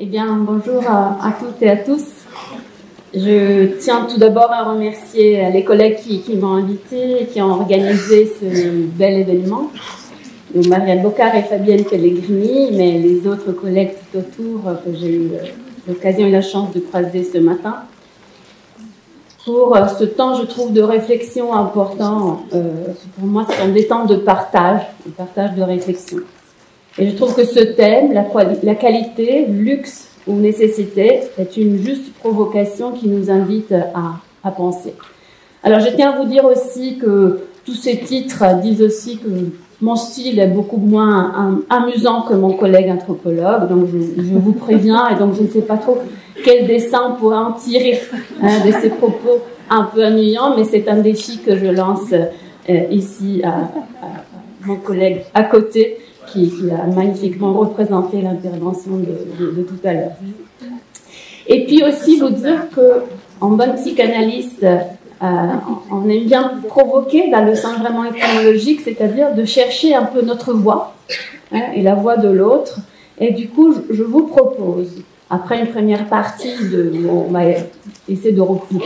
Eh bien, bonjour à toutes et à tous. Je tiens tout d'abord à remercier les collègues qui m'ont invité et qui ont organisé ce bel événement. Donc, Marianne Bocard et Fabienne Pellegrini, mais les autres collègues tout autour que j'ai eu l'occasion et la chance de croiser ce matin. Pour ce temps, je trouve, de réflexion important. Pour moi, ce sont des temps de partage de réflexion. Et je trouve que ce thème, la qualité, luxe ou nécessité, est une juste provocation qui nous invite à penser. Alors, je tiens à vous dire aussi que tous ces titres disent aussi que mon style est beaucoup moins amusant que mon collègue anthropologue, donc je vous préviens, et donc je ne sais pas trop quel dessin on pourrait en tirer de ces propos un peu ennuyants, mais c'est un défi que je lance ici à mon collègue à côté, qui a magnifiquement représenté l'intervention de tout à l'heure. Et puis aussi vous dire que en bonne psychanalyste, on aime bien provoquer dans le sens vraiment étymologique, c'est-à-dire de chercher un peu notre voix et la voix de l'autre. Et du coup, je vous propose, après une première partie, on va essayer de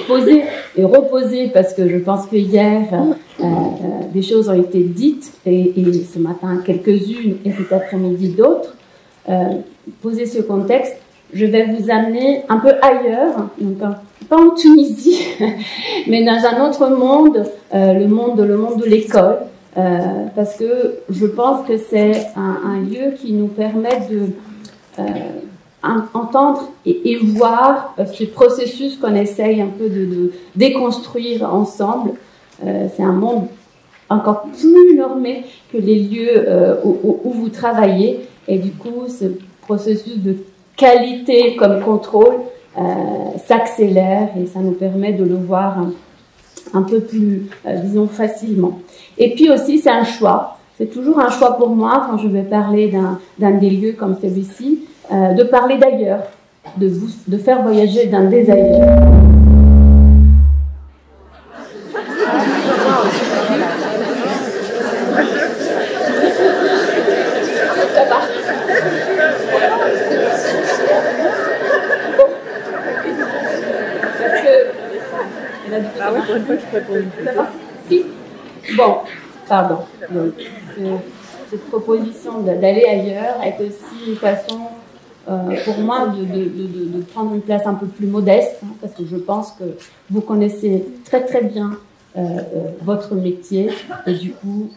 poser et reposer, parce que je pense que hier, des choses ont été dites, et ce matin quelques-unes, et cet après-midi d'autres. Poser ce contexte, je vais vous amener un peu ailleurs, donc pas en Tunisie, mais dans un autre monde, le monde de l'école, parce que je pense que c'est un lieu qui nous permet de entendre et voir ce processus qu'on essaye un peu de déconstruire ensemble. C'est un monde encore plus normé que les lieux où vous travaillez, et du coup ce processus de qualité comme contrôle s'accélère, et ça nous permet de le voir un peu plus, disons, facilement. Et puis aussi, c'est un choix. C'est toujours un choix pour moi, quand je vais parler d'un des lieux comme celui-ci, de parler d'ailleurs, de faire voyager dans des ailleurs. Ah oui, pour une fois, je peux poser une question. Si. Bon, pardon. Donc, cette proposition d'aller ailleurs est aussi une façon pour moi de prendre une place un peu plus modeste, parce que je pense que vous connaissez très très bien votre métier, et du coup,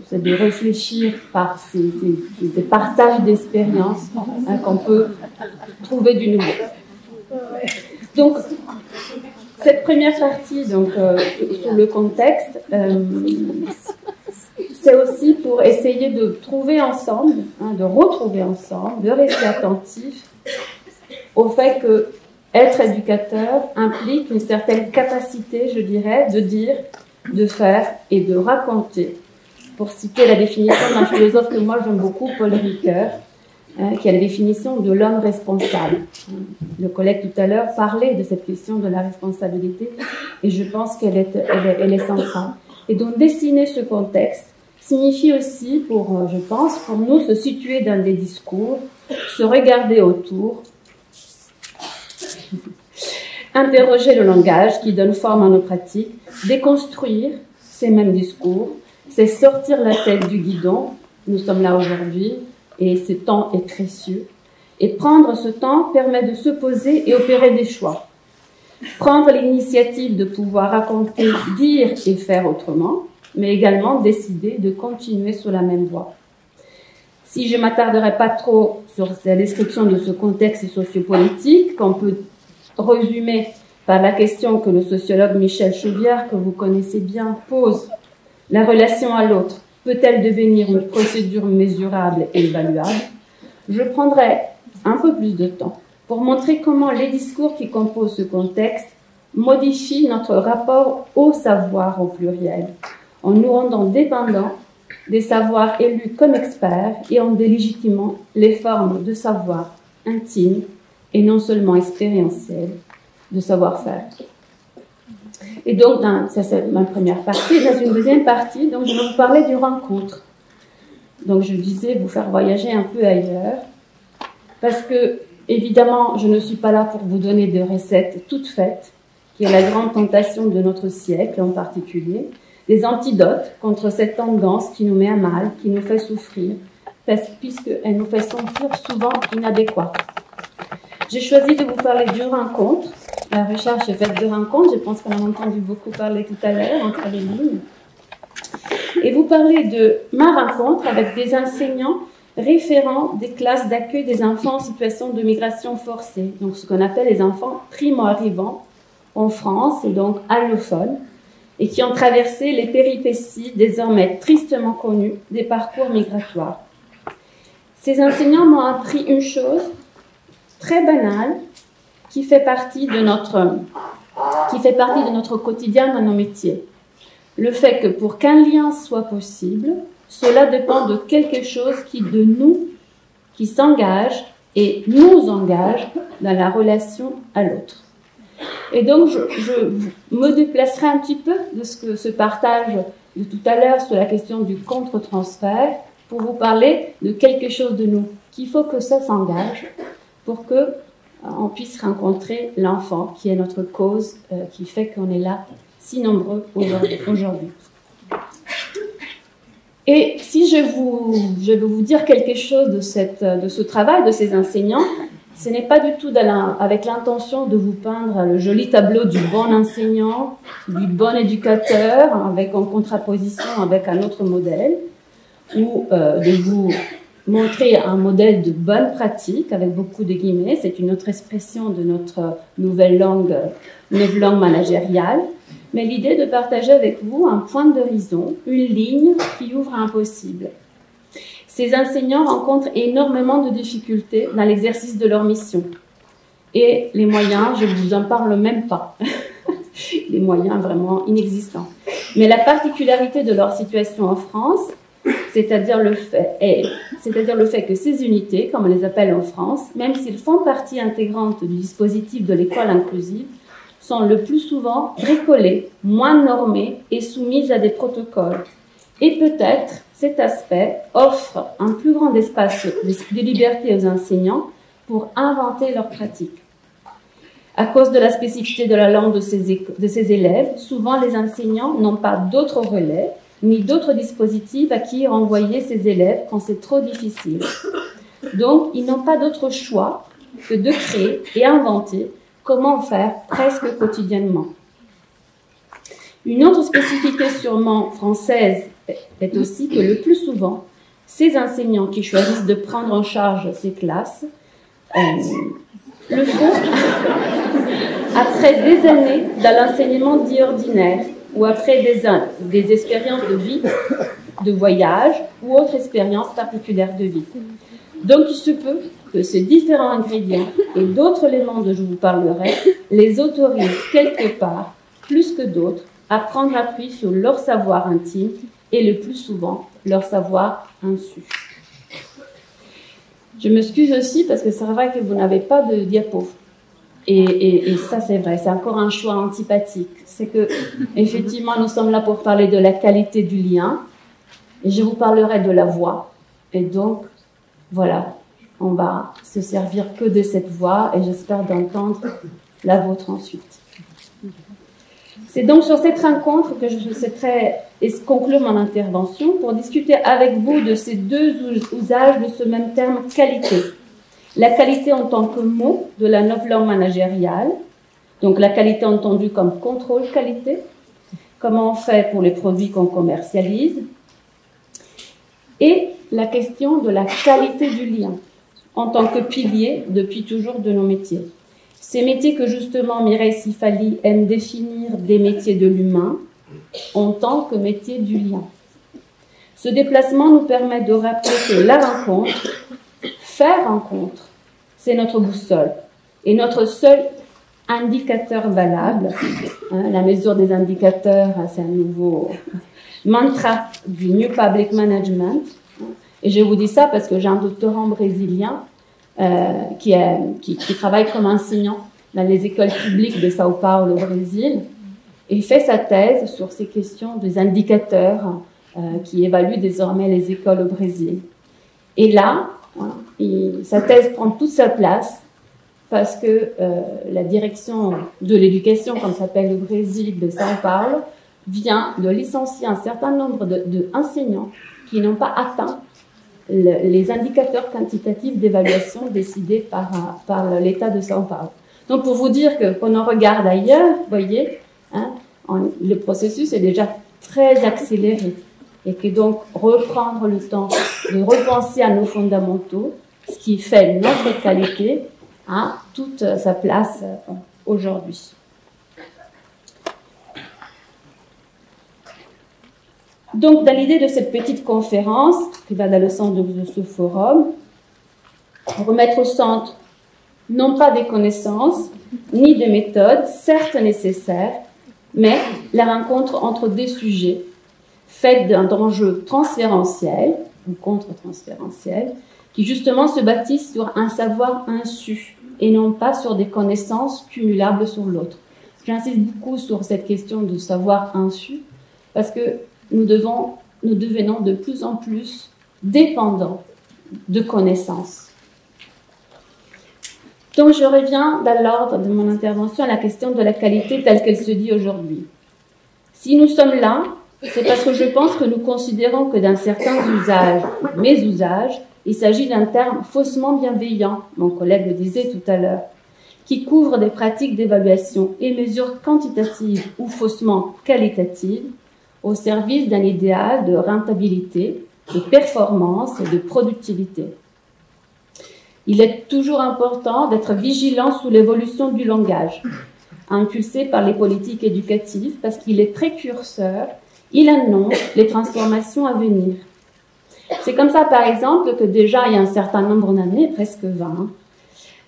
c'est de réfléchir par ces partages d'expériences qu'on peut trouver du nouveau. Donc, cette première partie, donc, sur le contexte, c'est aussi pour essayer de trouver ensemble, de retrouver ensemble, de rester attentif au fait que être éducateur implique une certaine capacité, je dirais, de dire, de faire et de raconter. Pour citer la définition d'un philosophe que moi j'aime beaucoup, Paul Ricoeur, qui a la définition de l'homme responsable. Le collègue tout à l'heure parlait de cette question de la responsabilité, et je pense qu'elle est centrale. Et donc dessiner ce contexte signifie aussi, je pense, pour nous, se situer dans des discours, se regarder autour, interroger le langage qui donne forme à nos pratiques, déconstruire ces mêmes discours, c'est sortir la tête du guidon. Nous sommes là aujourd'hui, et ce temps est précieux. Et prendre ce temps permet de se poser et opérer des choix. Prendre l'initiative de pouvoir raconter, dire et faire autrement, mais également décider de continuer sur la même voie. Si je ne m'attarderai pas trop sur la description de ce contexte sociopolitique, qu'on peut résumer par la question que le sociologue Michel Chauvière, que vous connaissez bien, pose: la relation à l'autre peut-elle devenir une procédure mesurable et évaluable? Je prendrai un peu plus de temps pour montrer comment les discours qui composent ce contexte modifient notre rapport au savoir au pluriel, en nous rendant dépendants des savoirs élus comme experts et en délégitimant les formes de savoir intimes et non seulement expérientielles de savoir-faire. Et donc, ça c'est ma première partie. Dans une deuxième partie, donc, je vais vous parler d'une rencontre. Donc, je disais vous faire voyager un peu ailleurs, parce que Évidemment, je ne suis pas là pour vous donner des recettes toutes faites, qui est la grande tentation de notre siècle en particulier, des antidotes contre cette tendance qui nous met à mal, qui nous fait souffrir, puisqu'elle nous fait sentir souvent inadéquats. J'ai choisi de vous parler d'une rencontre. La recherche est faite de rencontres. Je pense qu'on en a entendu beaucoup parler tout à l'heure, entre les lignes. Et vous parler de ma rencontre avec des enseignants référents des classes d'accueil des enfants en situation de migration forcée, donc ce qu'on appelle les enfants primo-arrivants en France, et donc allophones, et qui ont traversé les péripéties désormais tristement connues des parcours migratoires. Ces enseignants m'ont appris une chose très banale qui fait partie de notre quotidien dans nos métiers. Le fait que pour qu'un lien soit possible, cela dépend de quelque chose qui s'engage et nous engage dans la relation à l'autre. Et donc, je me déplacerai un petit peu de ce partage de tout à l'heure sur la question du contre-transfert pour vous parler de quelque chose de nous, qu'il faut que ça s'engage pour que on puisse rencontrer l'enfant qui est notre cause, qui fait qu'on est là si nombreux aujourd'hui. Et si je vais vous dire quelque chose de ce travail de ces enseignants, ce n'est pas du tout avec l'intention de vous peindre le joli tableau du bon enseignant, du bon éducateur, en contraposition avec un autre modèle, ou de vous montrer un modèle de bonne pratique, avec beaucoup de guillemets. C'est une autre expression de notre nouvelle langue managériale. Mais l'idée de partager avec vous un point d'horizon, une ligne qui ouvre un possible. Ces enseignants rencontrent énormément de difficultés dans l'exercice de leur mission. Et les moyens, je ne vous en parle même pas. Les moyens vraiment inexistants. Mais la particularité de leur situation en France, c'est-à-dire le fait que ces unités, comme on les appelle en France, même s'ils font partie intégrante du dispositif de l'école inclusive, sont le plus souvent bricolées, moins normées et soumises à des protocoles. Et peut-être cet aspect offre un plus grand espace de liberté aux enseignants pour inventer leurs pratiques. À cause de la spécificité de la langue de ces élèves, souvent les enseignants n'ont pas d'autres relais ni d'autres dispositifs à qui renvoyer ces élèves quand c'est trop difficile. Donc, ils n'ont pas d'autre choix que de créer et inventer comment faire presque quotidiennement. Une autre spécificité sûrement française est aussi que le plus souvent, ces enseignants qui choisissent de prendre en charge ces classes le font après des années dans l'enseignement dit ordinaire ou après des expériences de vie, de voyage ou autres expériences particulières de vie. Donc, il se peut que ces différents ingrédients et d'autres éléments dont je vous parlerai les autorisent quelque part, plus que d'autres, à prendre appui sur leur savoir intime et le plus souvent leur savoir insu. Je m'excuse aussi parce que c'est vrai que vous n'avez pas de diapo. Et ça, c'est vrai, c'est encore un choix antipathique. C'est que, effectivement, nous sommes là pour parler de la qualité du lien. Et je vous parlerai de la voix. Et donc, voilà, on va se servir que de cette voix et j'espère d'entendre la vôtre ensuite. C'est donc sur cette rencontre que je souhaiterais conclure mon intervention pour discuter avec vous de ces deux usages de ce même terme qualité. La qualité en tant que mot de la nouvelle langue managériale, donc la qualité entendue comme contrôle qualité, comment on fait pour les produits qu'on commercialise, et la question de la qualité du lien en tant que pilier depuis toujours de nos métiers. Ces métiers que justement Mireille Sifali aime définir des métiers de l'humain en tant que métier du lien. Ce déplacement nous permet de rappeler que la rencontre, faire rencontre, c'est notre boussole et notre seul indicateur valable. La mesure des indicateurs, c'est un nouveau mantra du New Public Management. Et je vous dis ça parce que j'ai un doctorant brésilien qui travaille comme enseignant dans les écoles publiques de Sao Paulo au Brésil. Et il fait sa thèse sur ces questions des indicateurs qui évaluent désormais les écoles au Brésil. Et là, sa thèse prend toute sa place parce que la direction de l'éducation, comme s'appelle le Brésil de São Paulo, vient de licencier un certain nombre d'enseignants qui n'ont pas atteint les indicateurs quantitatifs d'évaluation décidés par l'État de São Paulo. Donc, pour vous dire que quand on regarde ailleurs, vous voyez, hein, le processus est déjà très accéléré et que donc reprendre le temps de repenser à nos fondamentaux, ce qui fait notre qualité, a toute sa place aujourd'hui. Donc, dans l'idée de cette petite conférence qui va dans le centre de ce forum, remettre au centre non pas des connaissances, ni des méthodes, certes nécessaires, mais la rencontre entre des sujets faits d'enjeux transférentiels ou contre-transférentiels, qui justement se bâtissent sur un savoir insu et non pas sur des connaissances cumulables sur l'autre. J'insiste beaucoup sur cette question de savoir insu, parce que nous devenons de plus en plus dépendants de connaissances. Donc, je reviens dans l'ordre de mon intervention à la question de la qualité telle qu'elle se dit aujourd'hui. Si nous sommes là, c'est parce que je pense que nous considérons que dans certains usages, mes usages, il s'agit d'un terme faussement bienveillant, mon collègue le disait tout à l'heure, qui couvre des pratiques d'évaluation et mesures quantitatives ou faussement qualitatives au service d'un idéal de rentabilité, de performance et de productivité. Il est toujours important d'être vigilant sous l'évolution du langage, impulsé par les politiques éducatives, parce qu'il est précurseur, il annonce les transformations à venir. C'est comme ça, par exemple, que déjà il y a un certain nombre d'années, presque 20,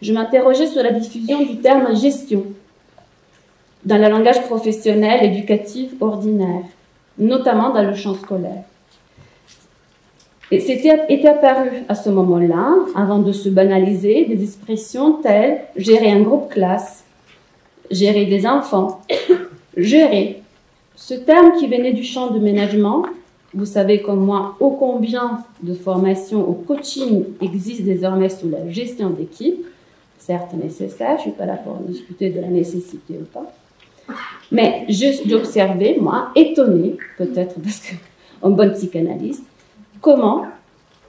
je m'interrogeais sur la diffusion du terme gestion dans le langage professionnel éducatif ordinaire, notamment dans le champ scolaire. Et était apparu à ce moment-là, avant de se banaliser, des expressions telles « gérer un groupe classe »,« gérer des enfants »,« gérer ». Ce terme qui venait du champ de management, vous savez comme moi ô combien de formations au coaching existent désormais sous la gestion d'équipe, certes nécessaire, je ne suis pas là pour discuter de la nécessité ou pas, mais j'observais, moi, étonnée, peut-être parce que, en bonne psychanalyste, comment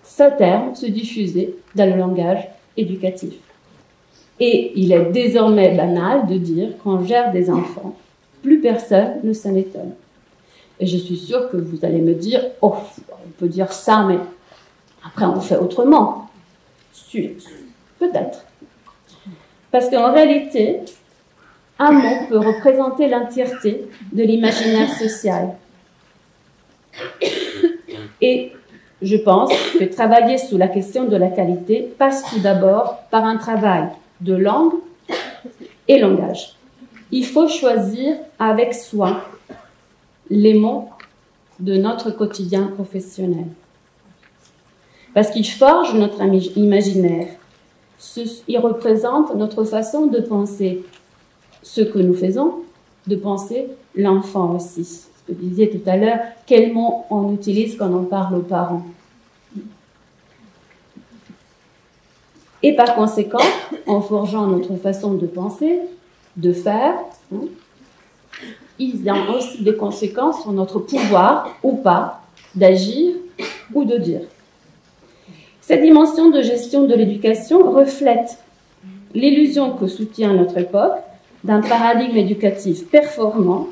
ce terme se diffusait dans le langage éducatif. Et il est désormais banal de dire qu'on gère des enfants, plus personne ne s'en étonne. Et je suis sûre que vous allez me dire, oh, on peut dire ça, mais après on fait autrement. Peut-être. Parce qu'en réalité, un mot peut représenter l'entièreté de l'imaginaire social. Et je pense que travailler sous la question de la qualité passe tout d'abord par un travail de langue et langage. Il faut choisir avec soin les mots de notre quotidien professionnel. Parce qu'ils forgent notre imaginaire. Ils représentent notre façon de penser ce que nous faisons, de penser l'enfant aussi. Ce que je disais tout à l'heure, quels mots on utilise quand on parle aux parents. Et par conséquent, en forgeant notre façon de penser, de faire, ils ont aussi des conséquences sur notre pouvoir ou pas d'agir ou de dire. Cette dimension de gestion de l'éducation reflète l'illusion que soutient notre époque d'un paradigme éducatif performant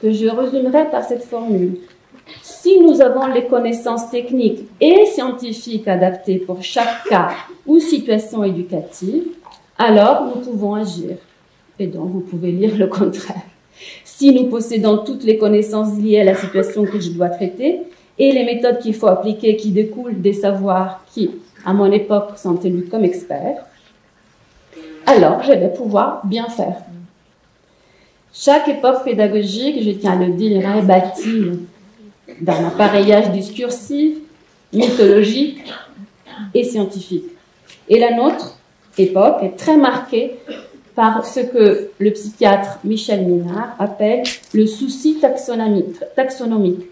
que je résumerai par cette formule. Si nous avons les connaissances techniques et scientifiques adaptées pour chaque cas ou situation éducative, alors nous pouvons agir. Et donc, vous pouvez lire le contraire. Si nous possédons toutes les connaissances liées à la situation que je dois traiter et les méthodes qu'il faut appliquer qui découlent des savoirs qui, à mon époque, sont élus comme experts, alors je vais pouvoir bien faire. Chaque époque pédagogique, je tiens à le dire, est bâtie d'un appareillage discursif, mythologique et scientifique. Et la nôtre époque est très marquée par ce que le psychiatre Michel Minard appelle le souci taxonomique,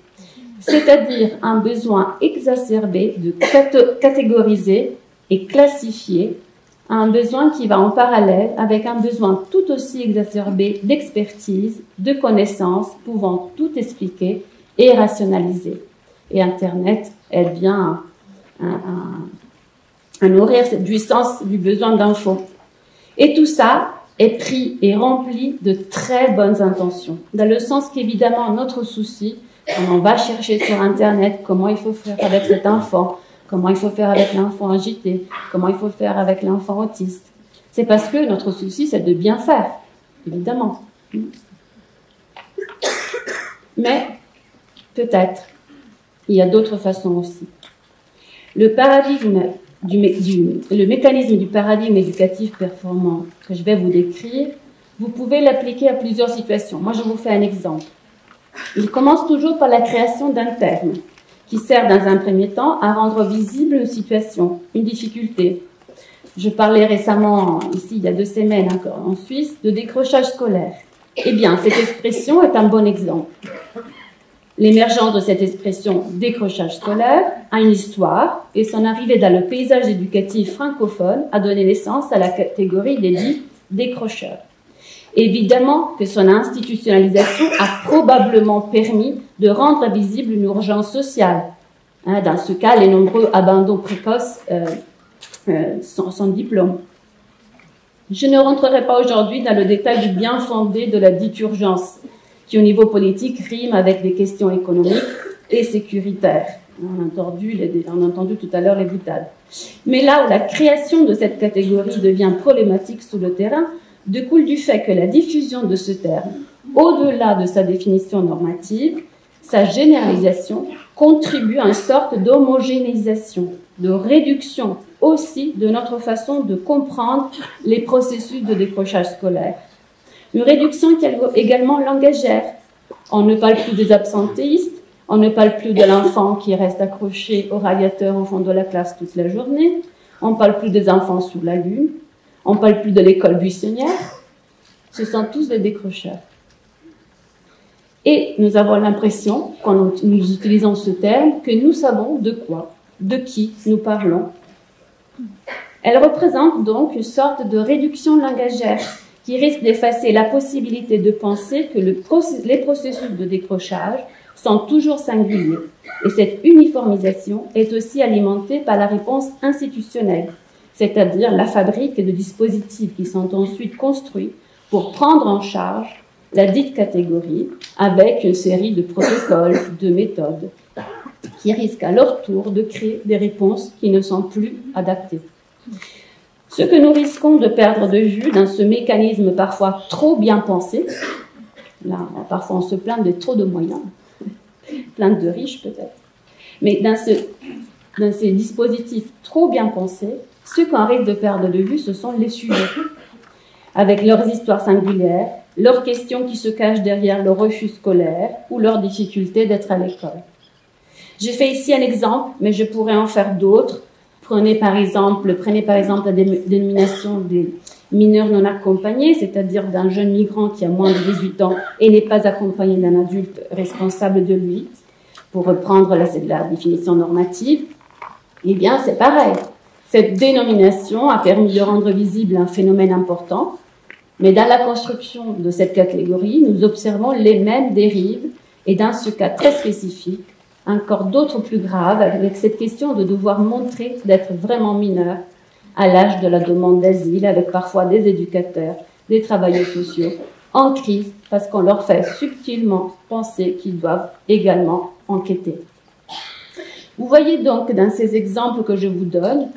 c'est-à-dire un besoin exacerbé de catégoriser et classifier à un besoin qui va en parallèle avec un besoin tout aussi exacerbé d'expertise, de connaissances, pouvant tout expliquer et rationaliser. Et Internet aide bien à nourrir cette puissance du besoin d'infos. Et tout ça est pris et rempli de très bonnes intentions, dans le sens qu'évidemment notre souci, quand on va chercher sur Internet comment il faut faire avec cet enfant, comment il faut faire avec l'enfant agité, comment il faut faire avec l'enfant autiste, c'est parce que notre souci c'est de bien faire, évidemment. Mais peut-être il y a d'autres façons aussi. Le mécanisme du paradigme éducatif performant que je vais vous décrire, vous pouvez l'appliquer à plusieurs situations. Moi, je vous fais un exemple. Il commence toujours par la création d'un terme qui sert dans un premier temps à rendre visible une situation, une difficulté. Je parlais récemment, ici, il y a 2 semaines encore, en Suisse, de décrochage scolaire. Eh bien, cette expression est un bon exemple. L'émergence de cette expression décrochage scolaire a une histoire et son arrivée dans le paysage éducatif francophone a donné naissance à la catégorie des dits décrocheurs. Évidemment que son institutionnalisation a probablement permis de rendre visible une urgence sociale. Dans ce cas, les nombreux abandons précoces sans diplôme. Je ne rentrerai pas aujourd'hui dans le détail du bien fondé de la dite urgence, qui au niveau politique rime avec des questions économiques et sécuritaires. On a entendu tout à l'heure les boutades. Mais là où la création de cette catégorie devient problématique sur le terrain, découle du fait que la diffusion de ce terme, au-delà de sa définition normative, sa généralisation contribue à une sorte d'homogénéisation, de réduction aussi de notre façon de comprendre les processus de décrochage scolaire. Une réduction qui est également langagière. On ne parle plus des absentéistes, on ne parle plus de l'enfant qui reste accroché au radiateur au fond de la classe toute la journée, on ne parle plus des enfants sous la lune, on ne parle plus de l'école buissonnière. Ce sont tous des décrocheurs. Et nous avons l'impression, quand nous utilisons ce terme, que nous savons de quoi, de qui nous parlons. Elle représente donc une sorte de réduction langagière qui risque d'effacer la possibilité de penser que les processus de décrochage sont toujours singuliers. Et cette uniformisation est aussi alimentée par la réponse institutionnelle, c'est-à-dire la fabrique de dispositifs qui sont ensuite construits pour prendre en charge la dite catégorie avec une série de protocoles, de méthodes, qui risquent à leur tour de créer des réponses qui ne sont plus adaptées. Ce que nous risquons de perdre de vue dans ce mécanisme parfois trop bien pensé, là, parfois on se plaint de trop de moyens, plainte de riches peut-être, mais dans ces dispositifs trop bien pensés, ce qu'on risque de perdre de vue, ce sont les sujets, avec leurs histoires singulières, leurs questions qui se cachent derrière le refus scolaire ou leur difficulté d'être à l'école. J'ai fait ici un exemple, mais je pourrais en faire d'autres. Prenez par exemple la dénomination des mineurs non accompagnés, c'est-à-dire d'un jeune migrant qui a moins de 18 ans et n'est pas accompagné d'un adulte responsable de lui, pour reprendre la définition normative. Eh bien, c'est pareil. Cette dénomination a permis de rendre visible un phénomène important, mais dans la construction de cette catégorie, nous observons les mêmes dérives, et dans ce cas très spécifique, encore d'autres plus graves, avec cette question de devoir montrer d'être vraiment mineur à l'âge de la demande d'asile, avec parfois des éducateurs, des travailleurs sociaux, en crise, parce qu'on leur fait subtilement penser qu'ils doivent également enquêter. Vous voyez donc dans ces exemples que je vous donne,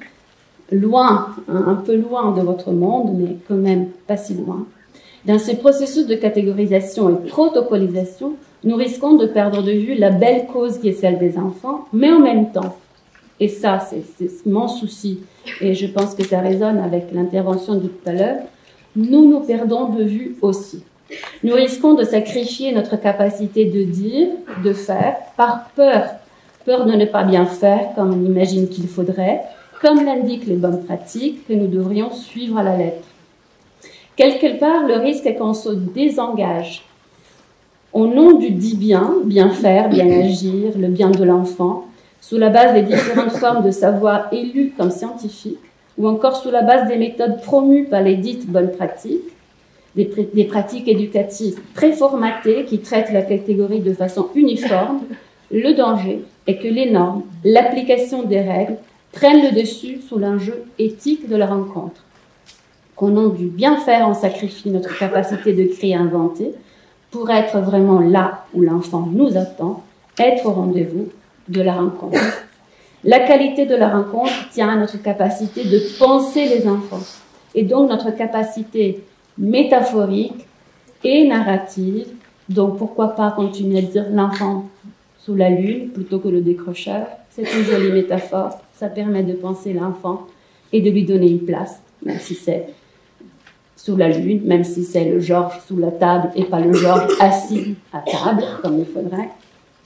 loin, un peu loin de votre monde, mais quand même pas si loin, dans ces processus de catégorisation et protocolisation, nous risquons de perdre de vue la belle cause qui est celle des enfants, mais en même temps, et ça c'est mon souci, et je pense que ça résonne avec l'intervention de tout à l'heure, nous perdons de vue aussi. Nous risquons de sacrifier notre capacité de dire, de faire, par peur de ne pas bien faire comme on imagine qu'il faudrait, comme l'indiquent les bonnes pratiques que nous devrions suivre à la lettre. Quelque part, le risque est qu'on se désengage. Au nom du dit bien faire, bien agir, le bien de l'enfant, sous la base des différentes formes de savoir élus comme scientifiques, ou encore sous la base des méthodes promues par les dites bonnes pratiques, des pratiques éducatives préformatées qui traitent la catégorie de façon uniforme, le danger est que les normes, l'application des règles prennent le dessus sous l'enjeu éthique de la rencontre. Qu'au nom du bien faire, on sacrifie notre capacité de créer et inventer pour être vraiment là où l'enfant nous attend, être au rendez-vous de la rencontre. La qualité de la rencontre tient à notre capacité de penser les enfants et donc notre capacité métaphorique et narrative. Donc pourquoi pas continuer à dire l'enfant sous la lune plutôt que le décrocheur. C'est une jolie métaphore, ça permet de penser l'enfant et de lui donner une place, même si c'est sous la lune, même si c'est le Georges sous la table et pas le Georges assis à table, comme il faudrait,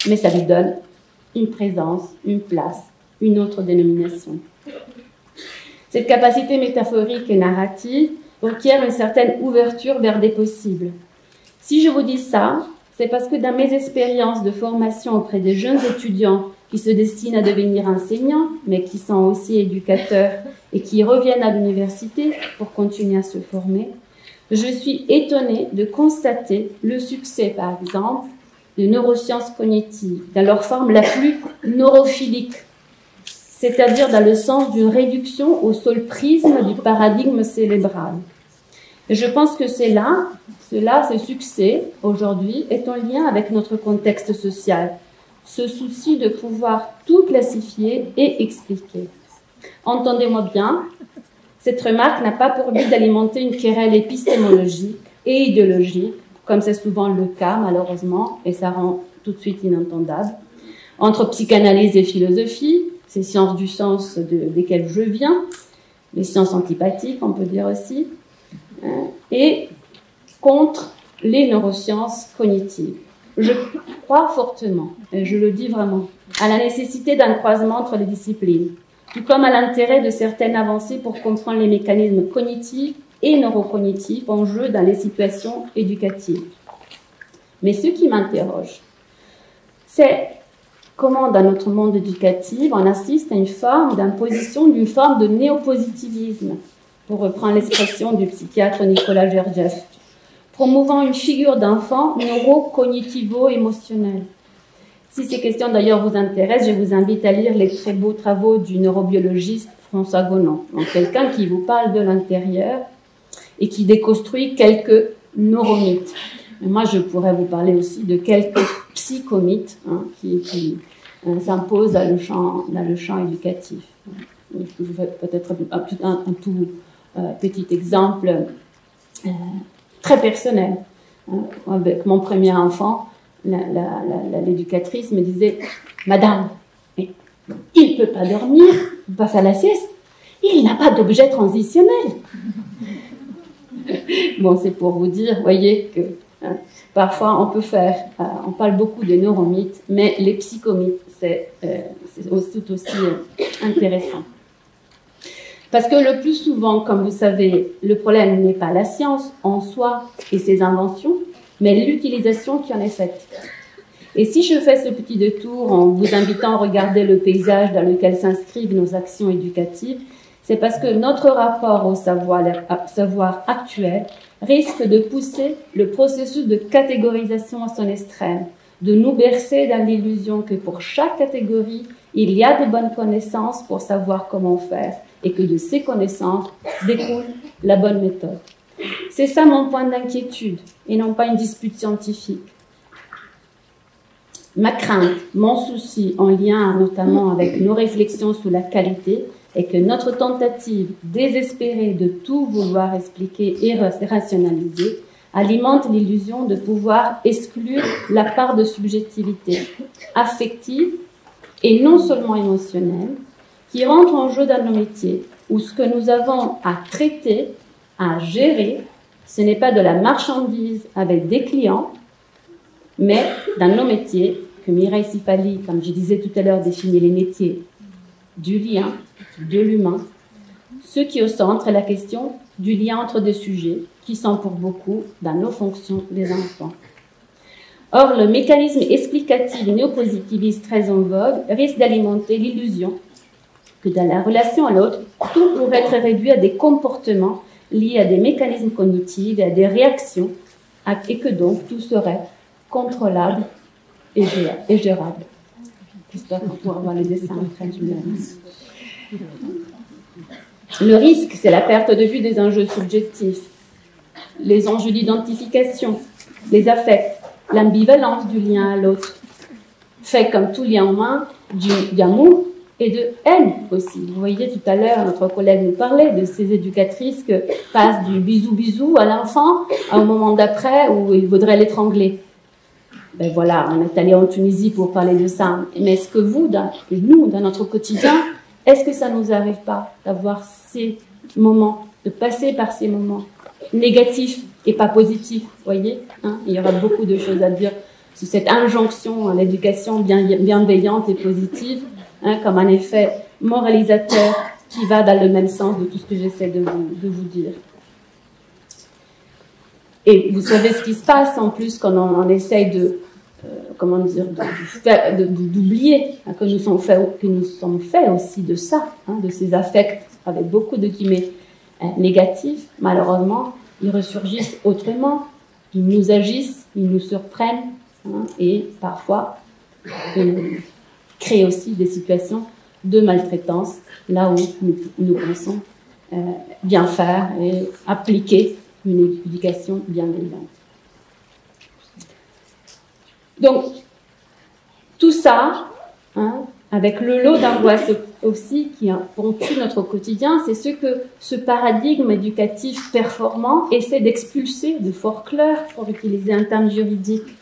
mais ça lui donne une présence, une place, une autre dénomination. Cette capacité métaphorique et narrative requiert une certaine ouverture vers des possibles. Si je vous dis ça, c'est parce que dans mes expériences de formation auprès des jeunes étudiants qui se destinent à devenir enseignants, mais qui sont aussi éducateurs et qui reviennent à l'université pour continuer à se former, je suis étonnée de constater le succès, par exemple, de neurosciences cognitives, dans leur forme la plus neurophilique, c'est-à-dire dans le sens d'une réduction au seul prisme du paradigme cérébral. Et je pense que ce succès, aujourd'hui, est en lien avec notre contexte social, ce souci de pouvoir tout classifier et expliquer. Entendez-moi bien, cette remarque n'a pas pour but d'alimenter une querelle épistémologique et idéologique, comme c'est souvent le cas, malheureusement, et ça rend tout de suite inentendable, entre psychanalyse et philosophie, ces sciences du sens desquelles je viens, les sciences antipathiques, on peut dire aussi, et contre les neurosciences cognitives. Je crois fortement, et je le dis vraiment, à la nécessité d'un croisement entre les disciplines, tout comme à l'intérêt de certaines avancées pour comprendre les mécanismes cognitifs et neurocognitifs en jeu dans les situations éducatives. Mais ce qui m'interroge, c'est comment dans notre monde éducatif, on assiste à une forme d'imposition d'une forme de néopositivisme, pour reprendre l'expression du psychiatre Nicolas Gurdjieff, promouvant une figure d'enfant neurocognitivo-émotionnelle. Si ces questions d'ailleurs vous intéressent, je vous invite à lire les très beaux travaux du neurobiologiste François Gonon, donc quelqu'un qui vous parle de l'intérieur et qui déconstruit quelques neuromythes. Et moi, je pourrais vous parler aussi de quelques psychomythes qui s'imposent dans le champ éducatif. Je vous fais peut-être un tout petit exemple très personnel. Avec mon premier enfant, l'éducatrice me disait « Madame, mais il ne peut pas dormir, il ne peut pas faire la sieste, il n'a pas d'objet transitionnel. » Bon, c'est pour vous dire, voyez, que parfois on parle beaucoup de neuromythes, mais les psychomythes, c'est tout aussi intéressant. Parce que le plus souvent, comme vous savez, le problème n'est pas la science en soi et ses inventions, mais l'utilisation qui en est faite. Et si je fais ce petit détour en vous invitant à regarder le paysage dans lequel s'inscrivent nos actions éducatives, c'est parce que notre rapport au savoir actuel risque de pousser le processus de catégorisation à son extrême, de nous bercer dans l'illusion que pour chaque catégorie, il y a de bonnes connaissances pour savoir comment faire et que de ces connaissances découle la bonne méthode. C'est ça mon point d'inquiétude et non pas une dispute scientifique. Ma crainte, mon souci en lien notamment avec nos réflexions sur la qualité est que notre tentative désespérée de tout vouloir expliquer et rationaliser alimente l'illusion de pouvoir exclure la part de subjectivité affective et non seulement émotionnelle qui rentre en jeu dans nos métiers, où ce que nous avons à traiter, à gérer, ce n'est pas de la marchandise avec des clients, mais dans nos métiers, que Mireille Sifali, comme je disais tout à l'heure, définit les métiers du lien, de l'humain, ce qui est au centre est la question du lien entre des sujets qui sont pour beaucoup dans nos fonctions des enfants. Or, le mécanisme explicatif néopositiviste très en vogue risque d'alimenter l'illusion que dans la relation à l'autre, tout pourrait être réduit à des comportements liés à des mécanismes cognitifs et à des réactions, et que donc tout serait contrôlable et gérable. J'espère qu'on pourra voir les dessins après. Le risque, c'est la perte de vue des enjeux subjectifs, les enjeux d'identification, les affects, l'ambivalence du lien à l'autre, fait comme tout lien humain d'amour et de haine aussi. Vous voyez, tout à l'heure, notre collègue nous parlait de ces éducatrices qui passent du bisou-bisou à l'enfant au moment d'après où il voudrait l'étrangler. Ben voilà, on est allé en Tunisie pour parler de ça. Mais est-ce que nous, dans notre quotidien, est-ce que ça nous arrive pas d'avoir ces moments, de passer par ces moments négatifs et pas positifs, vous voyez, hein? Il y aura beaucoup de choses à dire sur cette injonction à l'éducation bienveillante et positive, hein, comme un effet moralisateur qui va dans le même sens de tout ce que j'essaie de vous dire. Et vous savez ce qui se passe en plus quand on essaye d'oublier hein, que nous sommes faits aussi de ça, hein, de ces affects avec beaucoup de guillemets négatifs. Malheureusement, ils ressurgissent autrement, ils nous agissent, ils nous surprennent hein, et parfois créent aussi des situations de maltraitance là où nous pensons bien faire et appliquer une éducation bienveillante. Donc, tout ça, hein, avec le lot d'angoisse aussi qui ponctue notre quotidien, c'est ce que ce paradigme éducatif performant essaie d'expulser, de forclore, pour utiliser un terme juridique.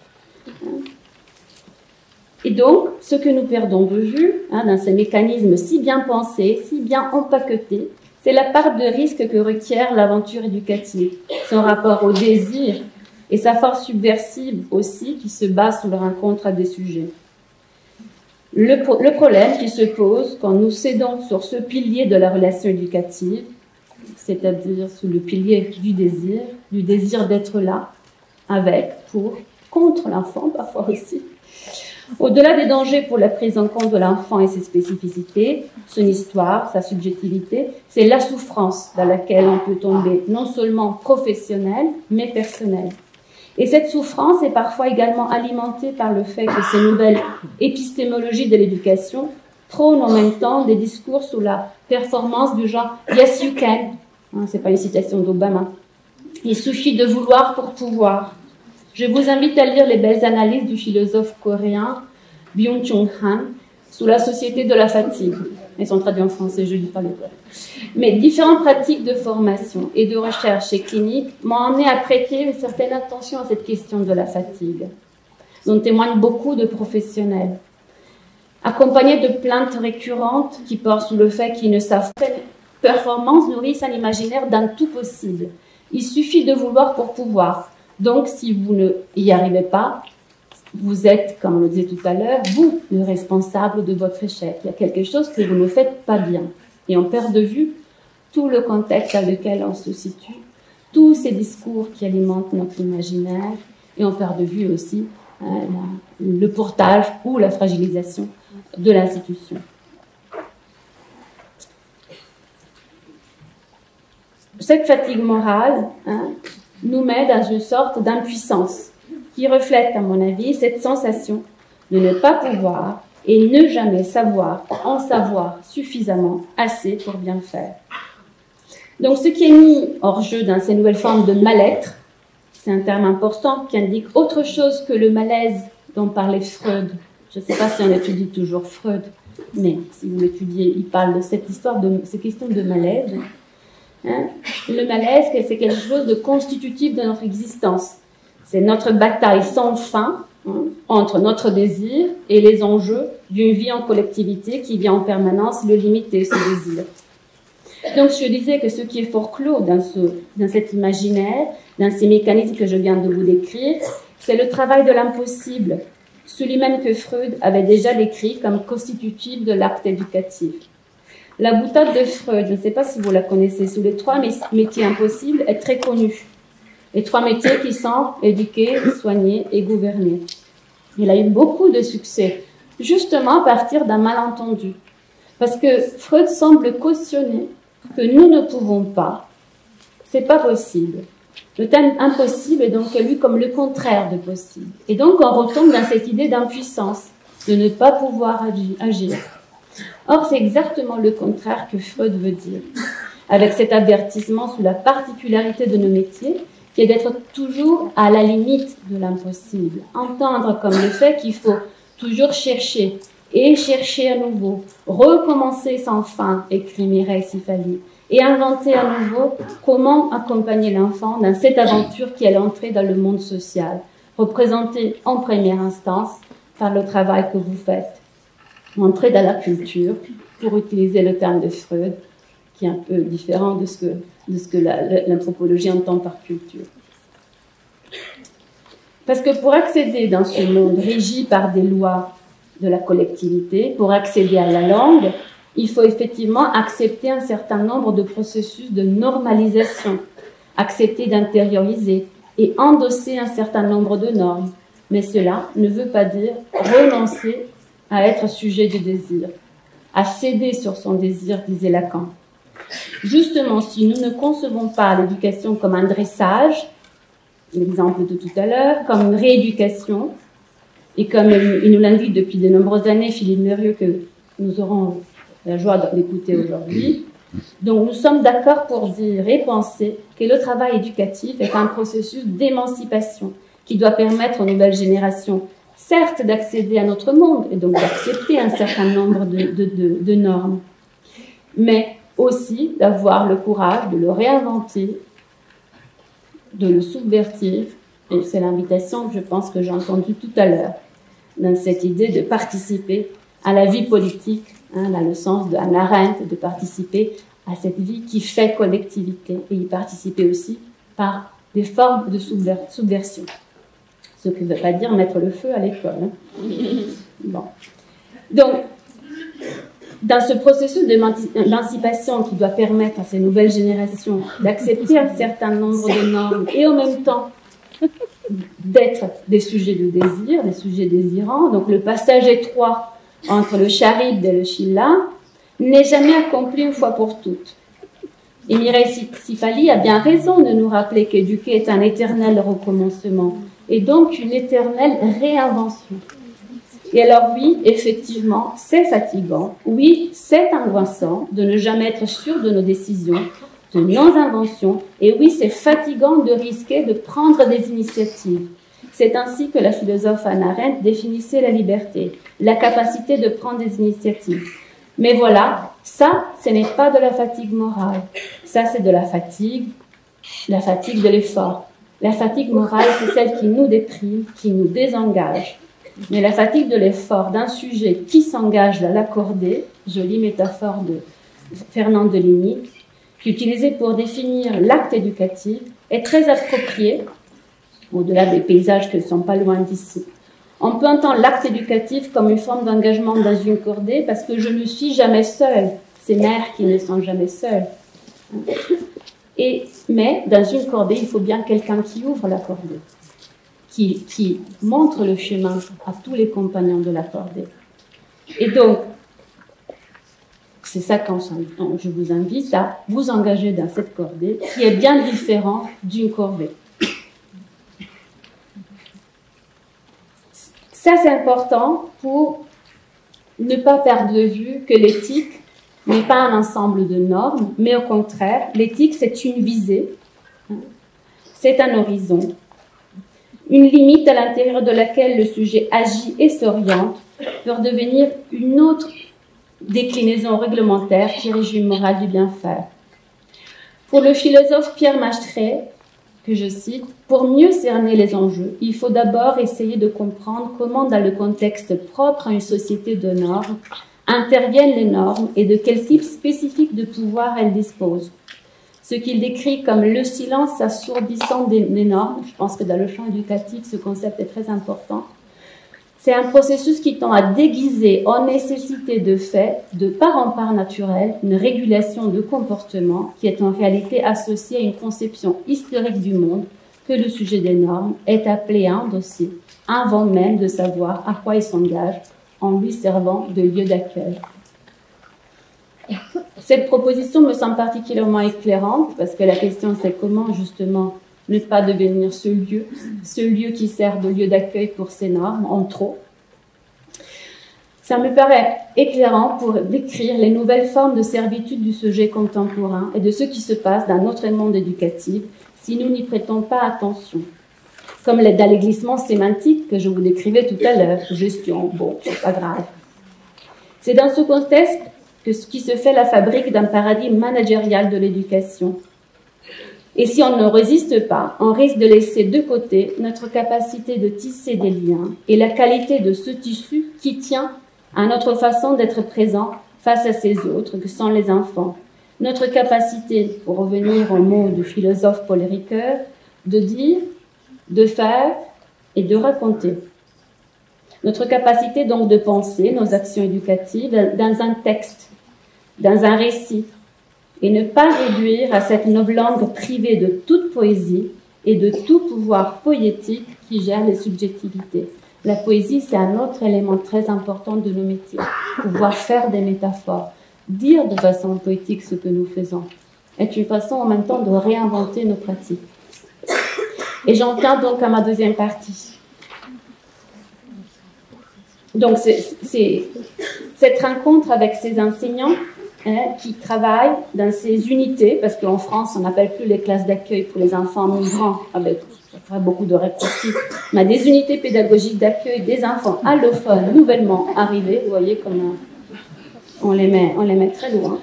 Et donc, ce que nous perdons de vue, hein, dans ces mécanismes si bien pensés, si bien empaquetés, c'est la part de risque que requiert l'aventure éducative, son rapport au désir et sa force subversive aussi qui se base sur le rencontre à des sujets. Le problème qui se pose quand nous cédons sur ce pilier de la relation éducative, c'est-à-dire sur le pilier du désir d'être là, avec, pour, contre l'enfant parfois aussi. Au-delà des dangers pour la prise en compte de l'enfant et ses spécificités, son histoire, sa subjectivité, c'est la souffrance dans laquelle on peut tomber, non seulement professionnelle, mais personnelle. Et cette souffrance est parfois également alimentée par le fait que ces nouvelles épistémologies de l'éducation prônent en même temps des discours sous la performance du genre « yes you can ». C'est pas une citation d'Obama. Il suffit de vouloir pour pouvoir. Je vous invite à lire les belles analyses du philosophe coréen Byung-Chul Han sous la société de la fatigue. Elles sont traduites en français, je ne lis pas les doigts. Mais différentes pratiques de formation et de recherche et clinique m'ont amené à prêter une certaine attention à cette question de la fatigue, dont témoignent beaucoup de professionnels. Accompagnés de plaintes récurrentes qui portent sur le fait qu'ils ne savent pas que performance nourrissent un imaginaire d'un tout possible. Il suffit de vouloir pour pouvoir. Donc, si vous ne y arrivez pas, vous êtes, comme on le disait tout à l'heure, vous, le responsable de votre échec. Il y a quelque chose que vous ne faites pas bien. Et on perd de vue tout le contexte dans lequel on se situe, tous ces discours qui alimentent notre imaginaire, et on perd de vue aussi le portage ou la fragilisation de l'institution. Cette fatigue morale nous met dans une sorte d'impuissance qui reflète, à mon avis, cette sensation de ne pas pouvoir et ne jamais savoir en savoir suffisamment assez pour bien faire. Donc, ce qui est mis hors jeu dans ces nouvelles formes de mal-être, c'est un terme important qui indique autre chose que le malaise dont parlait Freud. Je ne sais pas si on étudie toujours Freud, mais si vous l'étudiez, il parle de cette histoire, de ces questions de malaise. Le malaise, c'est quelque chose de constitutif de notre existence. C'est notre bataille sans fin entre notre désir et les enjeux d'une vie en collectivité qui vient en permanence le limiter, ce désir. Donc, je disais que ce qui est forclos dans cet imaginaire, dans ces mécanismes que je viens de vous décrire, c'est le travail de l'impossible, celui même que Freud avait déjà décrit comme constitutif de l'acte éducatif. La boutade de Freud, je ne sais pas si vous la connaissez, sous les 3 métiers impossibles, est très connue. Les 3 métiers qui sont éduquer, soigner et gouverner. Il a eu beaucoup de succès, justement à partir d'un malentendu. Parce que Freud semble cautionner que nous ne pouvons pas, c'est pas possible. Le terme impossible est donc lu comme le contraire de possible. Et donc on retombe dans cette idée d'impuissance, de ne pas pouvoir agir. Or, c'est exactement le contraire que Freud veut dire, avec cet avertissement sur la particularité de nos métiers, qui est d'être toujours à la limite de l'impossible. Entendre comme le fait qu'il faut toujours chercher, et chercher à nouveau, recommencer sans fin, écrit Mireille Sifali, et inventer à nouveau comment accompagner l'enfant dans cette aventure qui est l'entrée dans le monde social, représentée en première instance par le travail que vous faites. Entrer dans la culture, pour utiliser le terme de Freud, qui est un peu différent de ce que l'anthropologie entend par culture. Parce que pour accéder dans ce monde régi par des lois de la collectivité, pour accéder à la langue, il faut effectivement accepter un certain nombre de processus de normalisation, accepter d'intérioriser et endosser un certain nombre de normes. Mais cela ne veut pas dire renoncer à être sujet du désir, à céder sur son désir, disait Lacan. Justement, si nous ne concevons pas l'éducation comme un dressage, l'exemple de tout à l'heure, comme une rééducation, et comme il nous l'indique depuis de nombreuses années, Philippe Mérieux, que nous aurons la joie d'écouter aujourd'hui, donc nous sommes d'accord pour dire et penser que le travail éducatif est un processus d'émancipation qui doit permettre aux nouvelles générations, certes, d'accéder à notre monde et donc d'accepter un certain nombre de normes, mais aussi d'avoir le courage de le réinventer, de le subvertir. Et c'est l'invitation que je pense que j'ai entendue tout à l'heure, dans cette idée de participer à la vie politique, dans le sens de Hannah Arendt, de participer à cette vie qui fait collectivité, et y participer aussi par des formes de subversion. Ce qui ne veut pas dire mettre le feu à l'école. Bon. Donc, dans ce processus d'émancipation qui doit permettre à ces nouvelles générations d'accepter un certain nombre de normes et en même temps d'être des sujets de désir, des sujets désirants, donc le passage étroit entre le charybde et le Scylla n'est jamais accompli une fois pour toutes. Et Mireille Sifali a bien raison de nous rappeler qu'éduquer est un éternel recommencement et donc une éternelle réinvention. Et alors oui, effectivement, c'est fatigant, oui, c'est angoissant de ne jamais être sûr de nos décisions, de nos inventions, et oui, c'est fatigant de risquer de prendre des initiatives. C'est ainsi que la philosophe Hannah Arendt définissait la liberté, la capacité de prendre des initiatives. Mais voilà, ça, ce n'est pas de la fatigue morale, ça c'est de la fatigue de l'effort. La fatigue morale, c'est celle qui nous déprime, qui nous désengage. Mais la fatigue de l'effort d'un sujet qui s'engage dans l'accorder, jolie métaphore de Fernand Deligny, qu'utilisée pour définir l'acte éducatif, est très appropriée, au-delà des paysages qui ne sont pas loin d'ici. On peut entendre l'acte éducatif comme une forme d'engagement dans une cordée parce que je ne suis jamais seule, ces mères qui ne sont jamais seules. Mais dans une cordée, il faut bien quelqu'un qui ouvre la cordée, qui montre le chemin à tous les compagnons de la cordée. Et donc, c'est ça que je vous invite à vous engager dans cette cordée qui est bien différente d'une corvée. Ça, c'est important pour ne pas perdre de vue que l'éthique n'est pas un ensemble de normes, mais au contraire, l'éthique, c'est une visée, c'est un horizon, une limite à l'intérieur de laquelle le sujet agit et s'oriente pour devenir une autre déclinaison réglementaire qui régit une morale du bien-faire. Pour le philosophe Pierre Machtret, que je cite, pour mieux cerner les enjeux, il faut d'abord essayer de comprendre comment, dans le contexte propre à une société de normes, interviennent les normes et de quel type spécifique de pouvoir elles disposent. Ce qu'il décrit comme le silence assourdissant des normes, je pense que dans le champ éducatif, ce concept est très important, c'est un processus qui tend à déguiser en nécessité de fait, de part en part naturelle, une régulation de comportement qui est en réalité associée à une conception historique du monde que le sujet des normes est appelé à endosser, avant même de savoir à quoi il s'engage, en lui servant de lieu d'accueil. Cette proposition me semble particulièrement éclairante parce que la question c'est comment justement ne pas devenir ce lieu qui sert de lieu d'accueil pour ces normes en trop. Ça me paraît éclairant pour décrire les nouvelles formes de servitude du sujet contemporain et de ce qui se passe dans notre monde éducatif si nous n'y prêtons pas attention. Comme dans les glissements sémantiques que je vous décrivais tout à l'heure, gestion, bon, c'est pas grave. C'est dans ce contexte que ce qui se fait la fabrique d'un paradigme managérial de l'éducation. Et si on ne résiste pas, on risque de laisser de côté notre capacité de tisser des liens et la qualité de ce tissu qui tient à notre façon d'être présent face à ces autres que sont les enfants. Notre capacité, pour revenir aux mots du philosophe Paul Ricoeur, de dire, de faire et de raconter. Notre capacité donc de penser nos actions éducatives dans un texte, dans un récit, et ne pas réduire à cette noble langue privée de toute poésie et de tout pouvoir poétique qui gère les subjectivités. La poésie, c'est un autre élément très important de nos métiers. Pouvoir faire des métaphores, dire de façon poétique ce que nous faisons, est une façon en même temps de réinventer nos pratiques. Et j'en viens donc à ma deuxième partie. Donc, c'est cette rencontre avec ces enseignants qui travaillent dans ces unités, parce qu'en France, on n'appelle plus les classes d'accueil pour les enfants migrants, avec beaucoup de raccourcis, mais des unités pédagogiques d'accueil des enfants allophones nouvellement arrivés. Vous voyez comme on les met très loin.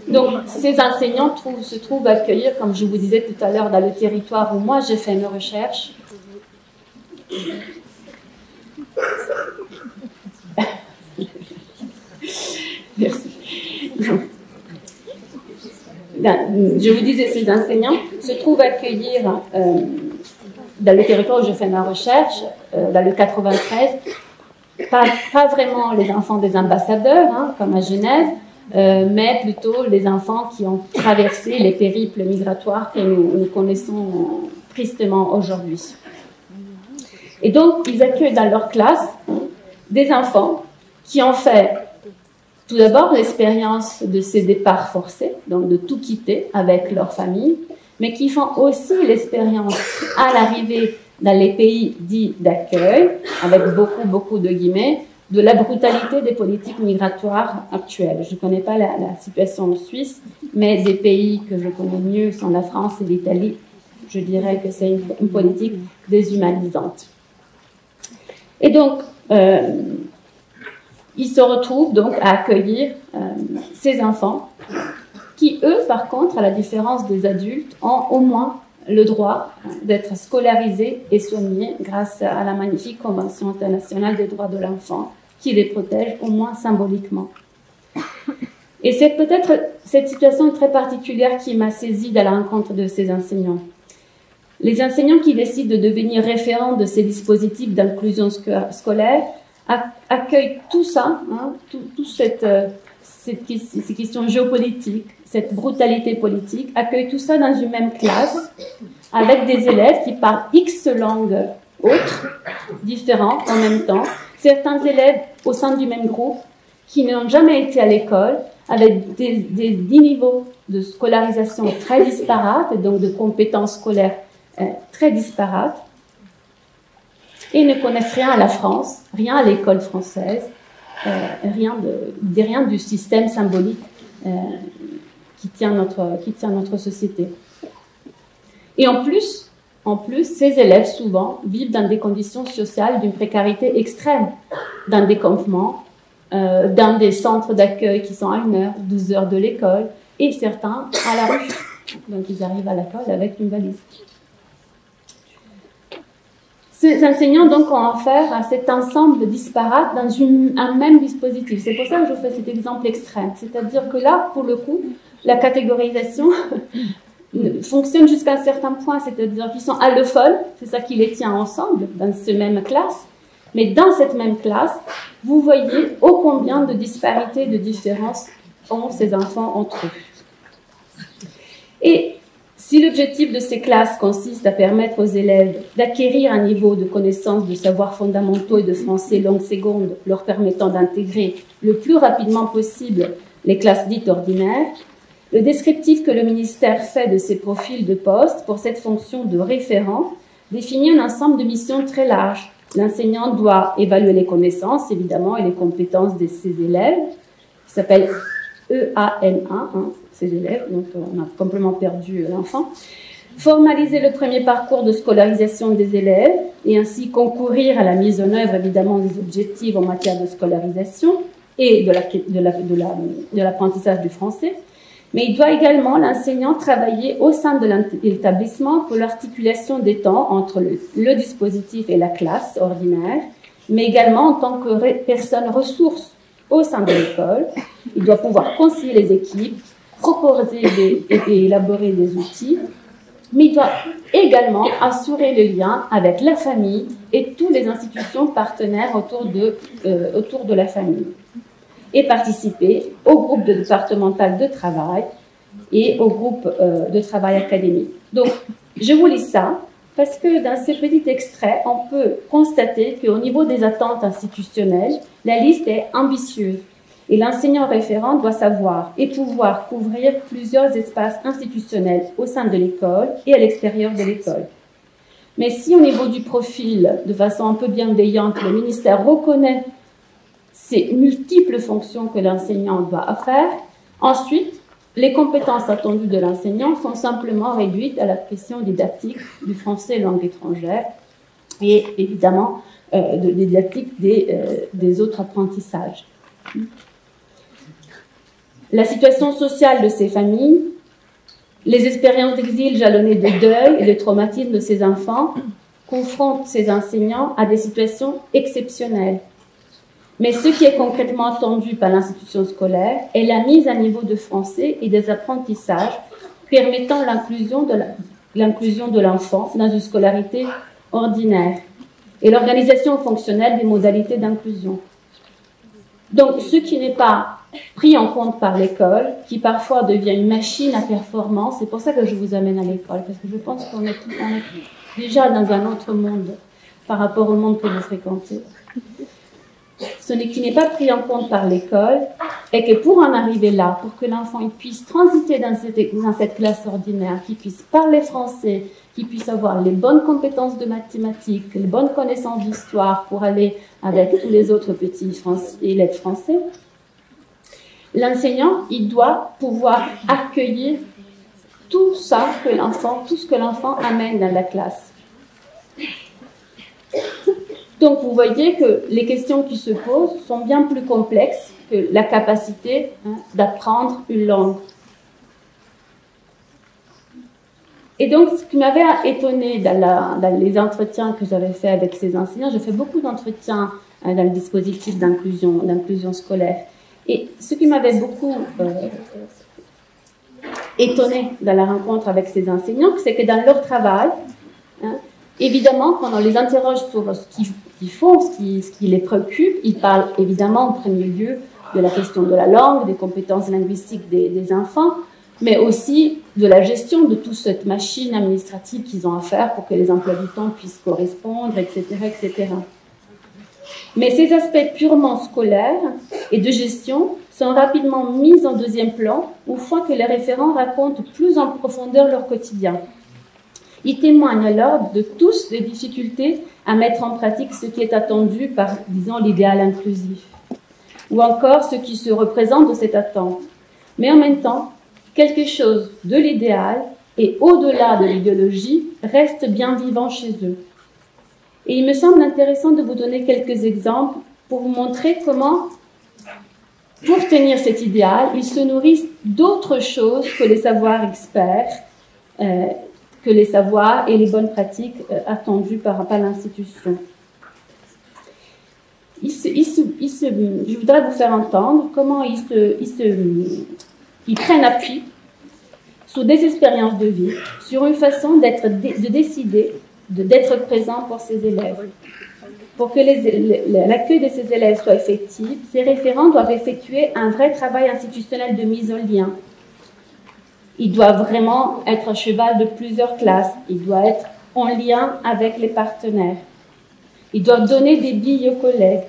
Donc, ces enseignants se trouvent accueillir, comme je vous disais tout à l'heure, dans le territoire où moi j'ai fait mes recherches. Merci. Je vous disais, ces enseignants se trouvent accueillir dans le territoire où je fais ma recherche, dans le 93, pas vraiment les enfants des ambassadeurs, comme à Genève, mais plutôt les enfants qui ont traversé les périples migratoires que nous connaissons tristement aujourd'hui. Et donc, ils accueillent dans leur classe des enfants qui ont fait tout d'abord l'expérience de ces départs forcés, donc de tout quitter avec leur famille, mais qui font aussi l'expérience à l'arrivée dans les pays dits d'accueil, avec beaucoup de guillemets, de la brutalité des politiques migratoires actuelles. Je ne connais pas la situation en Suisse, mais des pays que je connais mieux sont la France et l'Italie. Je dirais que c'est une politique déshumanisante. Et donc, ils se retrouvent donc à accueillir ces enfants qui, eux, par contre, à la différence des adultes, ont au moins le droit d'être scolarisés et soignés grâce à la magnifique Convention internationale des droits de l'enfant qui les protège au moins symboliquement. Et c'est peut-être cette situation très particulière qui m'a saisie dans la rencontre de ces enseignants. Les enseignants qui décident de devenir référents de ces dispositifs d'inclusion scolaire accueillent tout ça, ces questions géopolitiques, cette brutalité politique, accueillent tout ça dans une même classe avec des élèves qui parlent X langues autres, différentes en même temps. Certains élèves au sein du même groupe qui n'ont jamais été à l'école, avec des niveaux de scolarisation très disparates et donc de compétences scolaires très disparates, et ne connaissent rien à la France, rien à l'école française, rien du système symbolique qui tient notre société. Et en plus, ces élèves souvent vivent dans des conditions sociales d'une précarité extrême, dans des campements, dans des centres d'accueil qui sont à 1 heure, 12 heures de l'école, et certains à la rue. Donc ils arrivent à l'école avec une valise. Ces enseignants donc ont affaire à cet ensemble disparate dans un même dispositif. C'est pour ça que je fais cet exemple extrême. C'est-à-dire que là, pour le coup, la catégorisation fonctionne jusqu'à un certain point. C'est-à-dire qu'ils sont allophones, c'est ça qui les tient ensemble dans cette même classe. Mais dans cette même classe, vous voyez ô combien de disparités, de différences ont ces enfants entre eux. Et si l'objectif de ces classes consiste à permettre aux élèves d'acquérir un niveau de connaissance de savoirs fondamentaux et de français langue seconde, leur permettant d'intégrer le plus rapidement possible les classes dites ordinaires. Le descriptif que le ministère fait de ces profils de poste pour cette fonction de référent définit un ensemble de missions très larges. L'enseignant doit évaluer les connaissances, évidemment, et les compétences de ses élèves, qui s'appelle EANA, hein, ses élèves, donc on a complètement perdu l'enfant. Formaliser le premier parcours de scolarisation des élèves et ainsi concourir à la mise en œuvre, évidemment, des objectifs en matière de scolarisation et de l'apprentissage du français. Mais il doit également, l'enseignant, travailler au sein de l'établissement pour l'articulation des temps entre le dispositif et la classe ordinaire, mais également en tant que personne ressource au sein de l'école. Il doit pouvoir concilier les équipes, proposer et élaborer des outils, mais il doit également assurer le lien avec la famille et toutes les institutions partenaires autour de la famille, et participer au groupe départemental de travail et au groupe de travail académique. Donc, je vous lis ça parce que dans ce petit extrait, on peut constater qu'au niveau des attentes institutionnelles, la liste est ambitieuse et l'enseignant référent doit savoir et pouvoir couvrir plusieurs espaces institutionnels au sein de l'école et à l'extérieur de l'école. Mais si au niveau du profil, de façon un peu bienveillante, le ministère reconnaît ces multiples fonctions que l'enseignant doit faire, ensuite, les compétences attendues de l'enseignant sont simplement réduites à la question didactique du français langue étrangère et évidemment de didactique des autres apprentissages. La situation sociale de ces familles, les expériences d'exil jalonnées de deuil et de traumatisme de ces enfants confrontent ces enseignants à des situations exceptionnelles. Mais ce qui est concrètement attendu par l'institution scolaire est la mise à niveau de français et des apprentissages permettant l'inclusion de l'enfant dans une scolarité ordinaire et l'organisation fonctionnelle des modalités d'inclusion. Donc, ce qui n'est pas pris en compte par l'école, qui parfois devient une machine à performance, c'est pour ça que je vous amène à l'école, parce que je pense qu'on est déjà dans un autre monde par rapport au monde que vous fréquentez. Ce qui n'est pas pris en compte par l'école est que pour en arriver là, pour que l'enfant puisse transiter dans cette classe ordinaire, qu'il puisse parler français, qu'il puisse avoir les bonnes compétences de mathématiques, les bonnes connaissances d'histoire pour aller avec tous les autres petits élèves français, l'enseignant, il doit pouvoir accueillir tout ça que l'enfant, tout ce que l'enfant amène dans la classe. Donc, vous voyez que les questions qui se posent sont bien plus complexes que la capacité d'apprendre une langue. Et donc, ce qui m'avait étonné dans les entretiens que j'avais fait avec ces enseignants, j'ai fait beaucoup d'entretiens dans le dispositif d'inclusion scolaire. Et ce qui m'avait beaucoup étonné dans la rencontre avec ces enseignants, c'est que dans leur travail, évidemment, quand on les interroge sur ce qu'ils font, ce qui les préoccupe, ils parlent évidemment en premier lieu de la question de la langue, des compétences linguistiques des enfants, mais aussi de la gestion de toute cette machine administrative qu'ils ont à faire pour que les emplois du temps puissent correspondre, etc., etc. Mais ces aspects purement scolaires et de gestion sont rapidement mis en deuxième plan une fois que les référents racontent plus en profondeur leur quotidien. Ils témoignent alors de tous les difficultés à mettre en pratique ce qui est attendu par, disons, l'idéal inclusif, ou encore ce qui se représente de cette attente. Mais en même temps, quelque chose de l'idéal et au-delà de l'idéologie reste bien vivant chez eux. Et il me semble intéressant de vous donner quelques exemples pour vous montrer comment, pour tenir cet idéal, ils se nourrissent d'autres choses que les savoirs experts, que les savoirs et les bonnes pratiques attendues par l'institution. Je voudrais vous faire entendre comment ils prennent appui sur des expériences de vie, sur une façon de décider, d'être présent pour ces élèves. Pour que l'accueil de ces élèves soit effectif, ces référents doivent effectuer un vrai travail institutionnel de mise en lien. Il doit vraiment être à cheval de plusieurs classes. Il doit être en lien avec les partenaires. Il doit donner des billes aux collègues.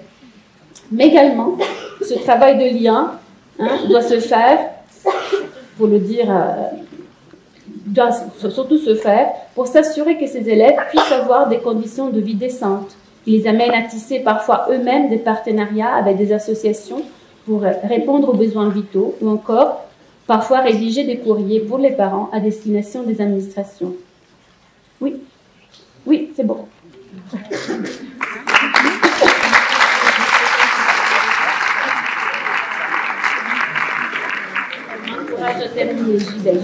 Mais également, ce travail de lien doit se faire, pour le dire, doit surtout se faire pour s'assurer que ces élèves puissent avoir des conditions de vie décentes, qui les amènent à tisser parfois eux-mêmes des partenariats avec des associations pour répondre aux besoins vitaux ou encore parfois rédiger des courriers pour les parents à destination des administrations. Oui, oui, c'est bon. Je termine, j'y vais.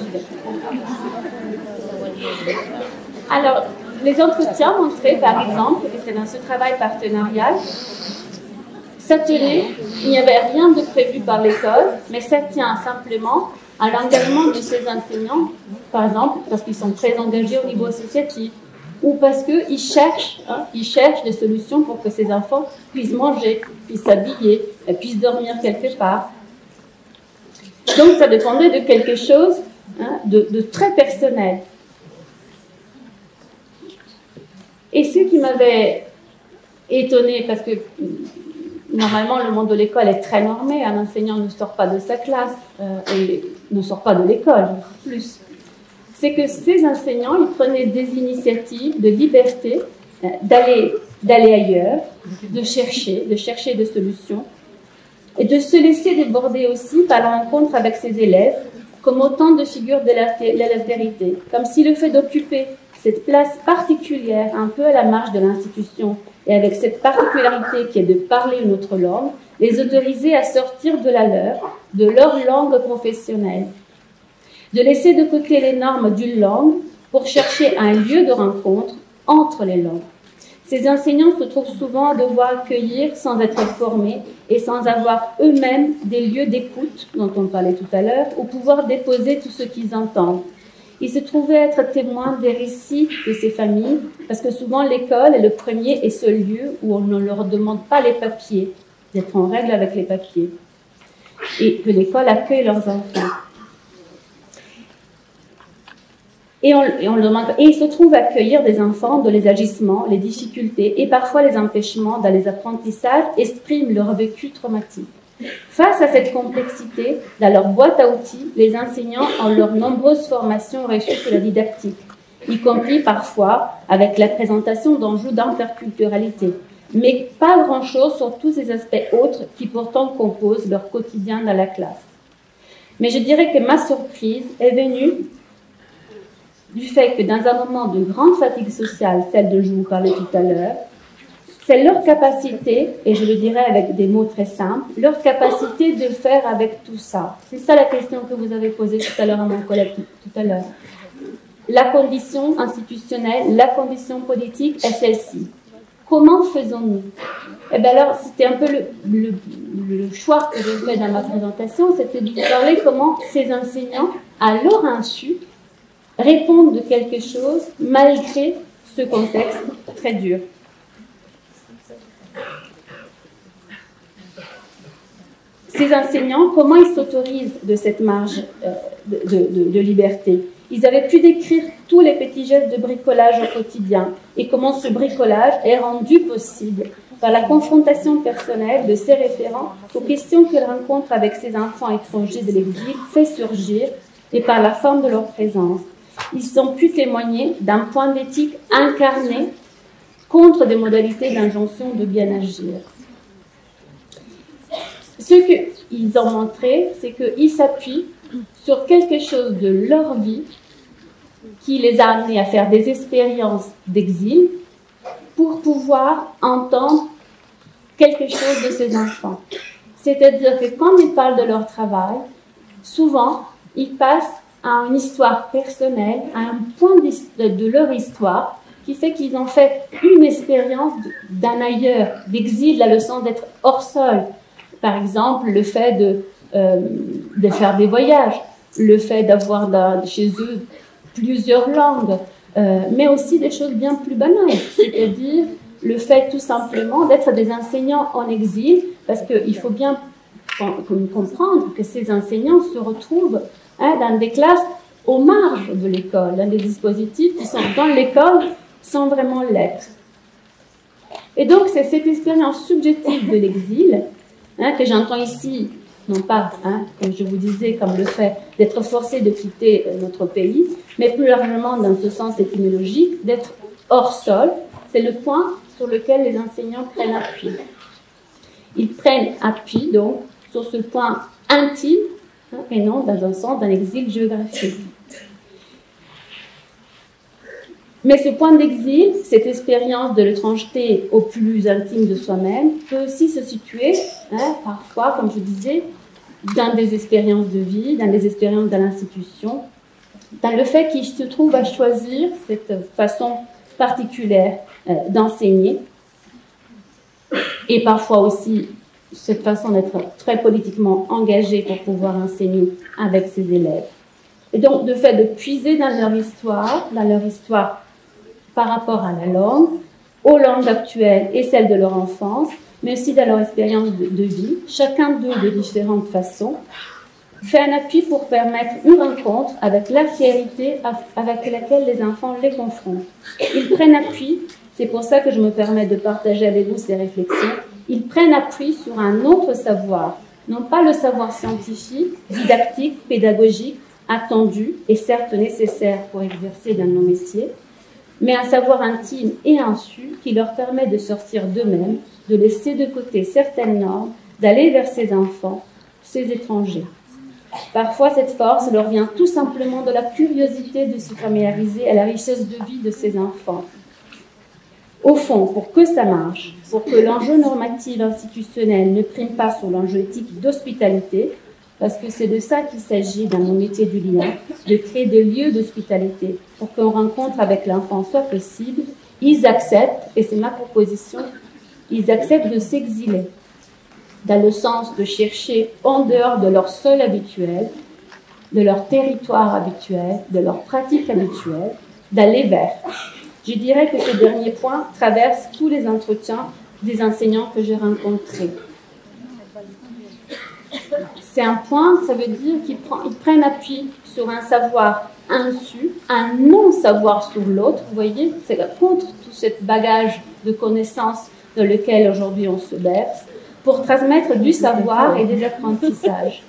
Alors, les entretiens montraient, par exemple, et c'est dans ce travail partenarial, s'atteler, il n'y avait rien de prévu par l'école, mais ça tient simplement à l'engagement de ces enseignants, par exemple, parce qu'ils sont très engagés au niveau associatif, ou parce qu'ils cherchent, des solutions pour que ces enfants puissent manger, puissent s'habiller, puissent dormir quelque part. Donc, ça dépendait de quelque chose de très personnel. Et ce qui m'avait étonnée, parce que normalement, le monde de l'école est très normé, un enseignant ne sort pas de sa classe et ne sort pas de l'école, plus. C'est que ces enseignants, ils prenaient des initiatives de liberté, d'aller ailleurs, de chercher des solutions, et de se laisser déborder aussi par la rencontre avec ses élèves, comme autant de figures de l'altérité, comme si le fait d'occuper cette place particulière, un peu à la marge de l'institution, et avec cette particularité qui est de parler une autre langue, les autorisait à sortir de la leur, de leur langue professionnelle, de laisser de côté les normes d'une langue pour chercher un lieu de rencontre entre les langues. Ces enseignants se trouvent souvent à devoir accueillir sans être formés et sans avoir eux-mêmes des lieux d'écoute, dont on parlait tout à l'heure, ou pouvoir déposer tout ce qu'ils entendent. Ils se trouvaient être témoins des récits de ces familles, parce que souvent l'école est le premier et seul lieu où on ne leur demande pas les papiers, d'être en règle avec les papiers, et que l'école accueille leurs enfants. Et ils se trouvent accueillir des enfants dont les agissements, les difficultés et parfois les empêchements dans les apprentissages expriment leur vécu traumatique. Face à cette complexité, dans leur boîte à outils, les enseignants ont leurs nombreuses formations reçues sur la didactique, y compris parfois avec la présentation d'enjeux d'interculturalité, mais pas grand-chose sur tous ces aspects autres qui pourtant composent leur quotidien dans la classe. Mais je dirais que ma surprise est venue du fait que dans un moment de grande fatigue sociale, celle dont je vous parlais tout à l'heure, c'est leur capacité, et je le dirais avec des mots très simples, leur capacité de faire avec tout ça. C'est ça la question que vous avez posée tout à l'heure à mon collègue tout à l'heure. La condition institutionnelle, la condition politique est celle-ci. Comment faisons-nous? Eh bien alors, c'était un peu le choix que j'ai fait dans ma présentation, c'était de vous parler comment ces enseignants, à leur insu, répondent de quelque chose malgré ce contexte très dur. Ces enseignants, comment ils s'autorisent de cette marge de liberté? Ils avaient pu décrire tous les petits gestes de bricolage au quotidien et comment ce bricolage est rendu possible par la confrontation personnelle de ces référents aux questions qu'ils rencontrent avec ces enfants étrangers de l'exil fait surgir et par la forme de leur présence. Ils ont pu témoigner d'un point d'éthique incarné contre des modalités d'injonction de bien agir. Ce qu'ils ont montré, c'est qu'ils s'appuient sur quelque chose de leur vie qui les a amenés à faire des expériences d'exil pour pouvoir entendre quelque chose de ces enfants. C'est-à-dire que quand ils parlent de leur travail, souvent, ils passent à une histoire personnelle, à un point de leur histoire qui fait qu'ils ont fait une expérience d'un ailleurs, d'exil, la leçon d'être hors sol. Par exemple, le fait de faire des voyages, le fait d'avoir chez eux plusieurs langues, mais aussi des choses bien plus banales, c'est-à-dire le fait tout simplement d'être des enseignants en exil, parce qu'il faut bien comprendre que ces enseignants se retrouvent dans des classes aux marges de l'école, dans des dispositifs qui sont dans l'école sans vraiment l'être. Et donc, c'est cette expérience subjective de l'exil que j'entends ici non pas, comme je vous disais, comme le fait d'être forcé de quitter notre pays, mais plus largement dans ce sens étymologique, d'être hors sol. C'est le point sur lequel les enseignants prennent appui. Ils prennent appui, donc, sur ce point intime, et non dans un sens d'un exil géographique. Mais ce point d'exil, cette expérience de l'étrangeté au plus intime de soi-même, peut aussi se situer, parfois, comme je disais, dans des expériences de vie, dans des expériences dans l'institution, dans le fait qu'il se trouve à choisir cette façon particulière d'enseigner, et parfois aussi cette façon d'être très politiquement engagé pour pouvoir enseigner avec ses élèves. Et donc, le fait de puiser dans leur histoire par rapport à la langue, aux langues actuelles et celles de leur enfance, mais aussi dans leur expérience de vie, chacun d'eux de différentes façons, fait un appui pour permettre une rencontre avec l'archéalité avec laquelle les enfants les confrontent. Ils prennent appui, c'est pour ça que je me permets de partager avec vous ces réflexions, ils prennent appui sur un autre savoir, non pas le savoir scientifique, didactique, pédagogique, attendu et certes nécessaire pour exercer dans nos métiers, mais un savoir intime et insu qui leur permet de sortir d'eux-mêmes, de laisser de côté certaines normes, d'aller vers ces enfants, ces étrangers. Parfois, cette force leur vient tout simplement de la curiosité de se familiariser à la richesse de vie de ces enfants. Au fond, pour que ça marche, pour que l'enjeu normatif institutionnel ne prime pas sur l'enjeu éthique d'hospitalité, parce que c'est de ça qu'il s'agit dans nos métiers du lien, de créer des lieux d'hospitalité pour qu'une rencontre avec l'enfant soit possible, ils acceptent, et c'est ma proposition, ils acceptent de s'exiler, dans le sens de chercher en dehors de leur sol habituel, de leur territoire habituel, de leur pratique habituelle, d'aller vers. Je dirais que ce dernier point traverse tous les entretiens des enseignants que j'ai rencontrés. C'est un point, ça veut dire qu'ils prennent appui sur un savoir insu, un non-savoir sur l'autre. Vous voyez, c'est contre tout ce bagage de connaissances dans lequel aujourd'hui on se berce, pour transmettre du savoir et des apprentissages.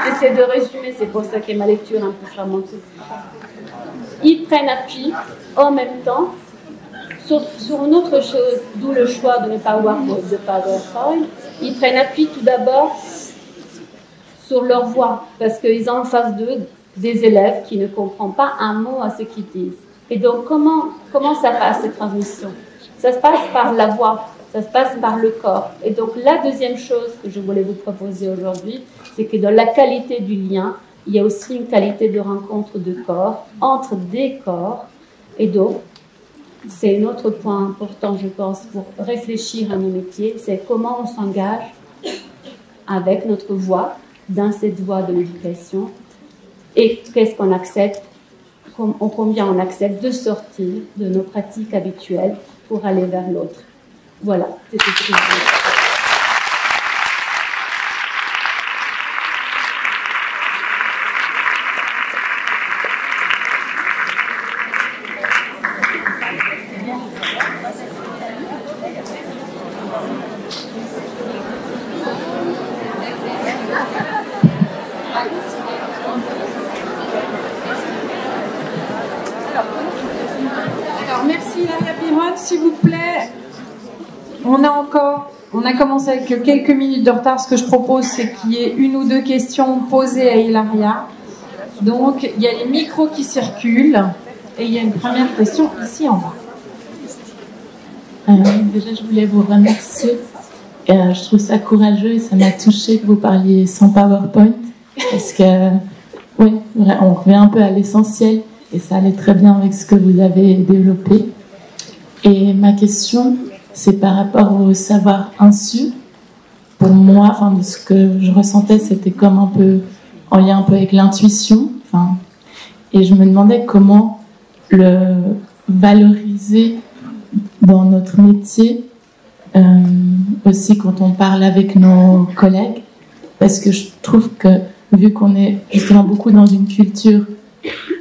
J'essaie de résumer, c'est pour ça que ma lecture est un peu fragmentée. Ils prennent appui en même temps sur une autre chose, d'où le choix de ne pas avoir de PowerPoint. Ils prennent appui tout d'abord sur leur voix, parce qu'ils ont en face d'eux des élèves qui ne comprennent pas un mot à ce qu'ils disent. Et donc, comment ça passe, cette transmission? Ça se passe par la voix, ça se passe par le corps. Et donc, la deuxième chose que je voulais vous proposer aujourd'hui, c'est que dans la qualité du lien, il y a aussi une qualité de rencontre de corps, entre des corps. Et donc, c'est un autre point important, je pense, pour réfléchir à nos métiers, c'est comment on s'engage avec notre voix dans cette voie de l'éducation et qu'est-ce qu'on accepte, combien on accepte de sortir de nos pratiques habituelles pour aller vers l'autre. Voilà, c'était ce que je voulais. Alors, merci Ilaria Piron, s'il vous plaît. On a commencé avec quelques minutes de retard. Ce que je propose, c'est qu'il y ait une ou deux questions posées à Ilaria. Donc, il y a les micros qui circulent et il y a une première question ici en bas. Déjà, je voulais vous remercier. Je trouve ça courageux et ça m'a touchée que vous parliez sans PowerPoint parce que, oui, on revient un peu à l'essentiel et ça allait très bien avec ce que vous avez développé. Et ma question, c'est par rapport au savoir insu. Pour moi, enfin, de ce que je ressentais, c'était comme un peu en lien un peu avec l'intuition. Enfin, et je me demandais comment le valoriser dans notre métier, aussi quand on parle avec nos collègues, parce que je trouve que vu qu'on est justement beaucoup dans une culture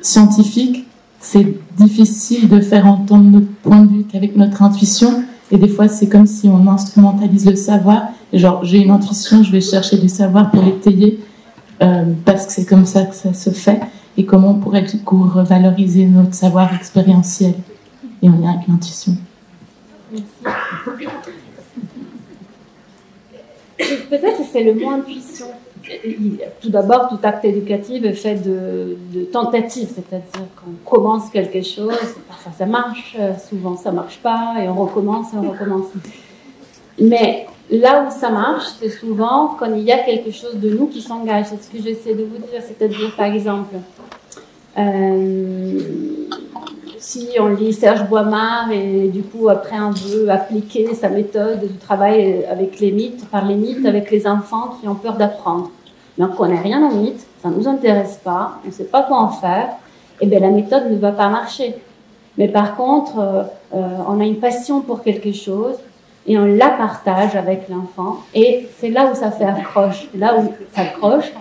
scientifique, c'est difficile de faire entendre notre point de vue qu'avec notre intuition. Et des fois, c'est comme si on instrumentalise le savoir. Et genre, j'ai une intuition, je vais chercher du savoir pour l'étayer, parce que c'est comme ça que ça se fait. Et comment on pourrait du coup revaloriser notre savoir expérientiel et en lien avec l'intuition. Peut-être que c'est le mot intuition. Tout d'abord, tout acte éducatif est fait de tentatives, c'est-à-dire qu'on commence quelque chose, parfois ça marche, souvent ça marche pas, et on recommence et on recommence. Mais là où ça marche, c'est souvent quand il y a quelque chose de nous qui s'engage. C'est ce que j'essaie de vous dire, c'est-à-dire par exemple, si on lit Serge Boimard et du coup après on veut appliquer sa méthode de travail avec les mythes, par les mythes avec les enfants qui ont peur d'apprendre. Mais on ne connaît rien aux mythes, ça ne nous intéresse pas, on ne sait pas quoi en faire, et bien la méthode ne va pas marcher. Mais par contre, on a une passion pour quelque chose et on la partage avec l'enfant et c'est là où ça fait accroche. Là où ça accroche,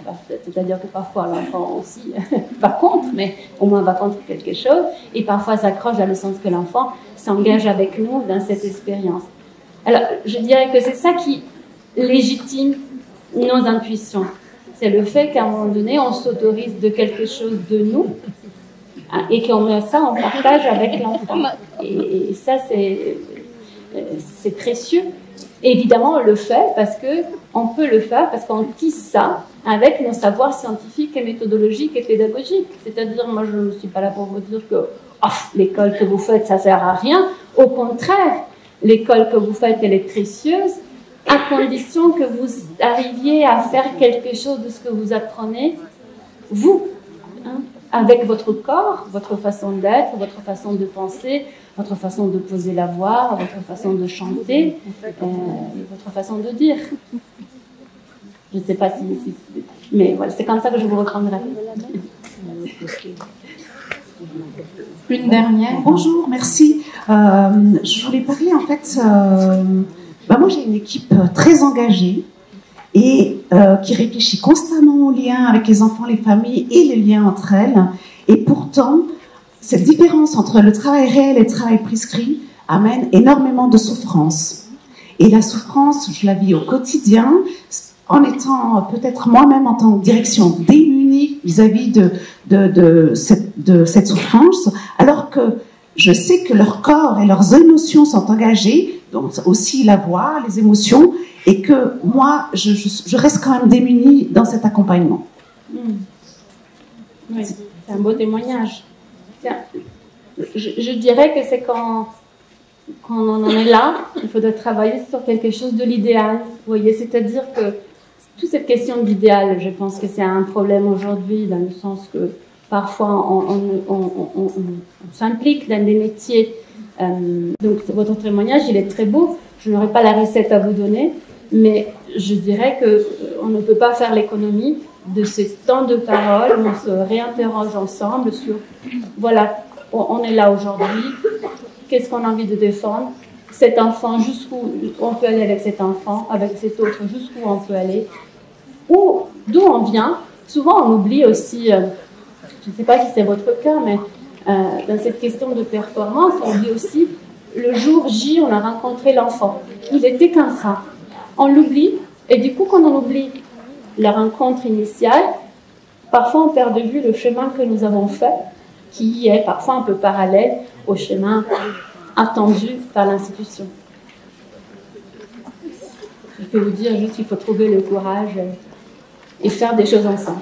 c'est-à-dire que parfois l'enfant aussi va contre, mais au moins va contre quelque chose, et parfois ça accroche dans le sens que l'enfant s'engage avec nous dans cette expérience. Alors, je dirais que c'est ça qui légitime nos intuitions. C'est le fait qu'à un moment donné, on s'autorise de quelque chose de nous, hein, et qu'on met ça en partage avec l'enfant. Et ça, c'est précieux. Et évidemment, on le fait on peut le faire parce qu'on tisse ça avec nos savoirs scientifiques et méthodologiques et pédagogiques. C'est-à-dire, moi, je ne suis pas là pour vous dire que l'école que vous faites, ça sert à rien. Au contraire, l'école que vous faites, elle est précieuse, à condition que vous arriviez à faire quelque chose de ce que vous apprenez, vous, hein, avec votre corps, votre façon d'être, votre façon de penser, votre façon de poser la voix, votre façon de chanter, votre façon de dire. Je ne sais pas si mais voilà, c'est comme ça que je vous reprendrai. Une dernière. Bonjour, merci. Je voulais parler en fait. Moi, j'ai une équipe très engagée et qui réfléchit constamment aux liens avec les enfants, les familles et les liens entre elles. Et pourtant, cette différence entre le travail réel et le travail prescrit amène énormément de souffrance. Et la souffrance, je la vis au quotidien, en étant peut-être moi-même en tant que direction démunie vis-à-vis de cette souffrance, alors que je sais que leur corps et leurs émotions sont engagés, donc aussi la voix, les émotions, et que moi, je reste quand même démunie dans cet accompagnement. Oui, c'est un beau témoignage. Je dirais que c'est quand on en est là, il faudrait travailler sur quelque chose de l'idéal. Vous voyez, c'est-à-dire que toute cette question d'idéal, je pense que c'est un problème aujourd'hui, dans le sens que parfois on s'implique dans des métiers. Donc votre témoignage, il est très beau. Je n'aurai pas la recette à vous donner, mais je dirais qu'on ne peut pas faire l'économie de ce temps de parole où on se réinterroge ensemble sur, voilà, on est là aujourd'hui, qu'est-ce qu'on a envie de défendre, cet enfant, jusqu'où on peut aller avec cet enfant, avec cet autre, jusqu'où on peut aller, ou d'où on vient. Souvent on oublie aussi, je ne sais pas si c'est votre cas, mais dans cette question de performance, on oublie aussi le jour J, on a rencontré l'enfant. Il était comme ça. On l'oublie, et du coup, quand on oublie la rencontre initiale, parfois on perd de vue le chemin que nous avons fait, qui est parfois un peu parallèle au chemin attendu par l'institution. Je peux vous dire juste qu'il faut trouver le courage et faire des choses ensemble.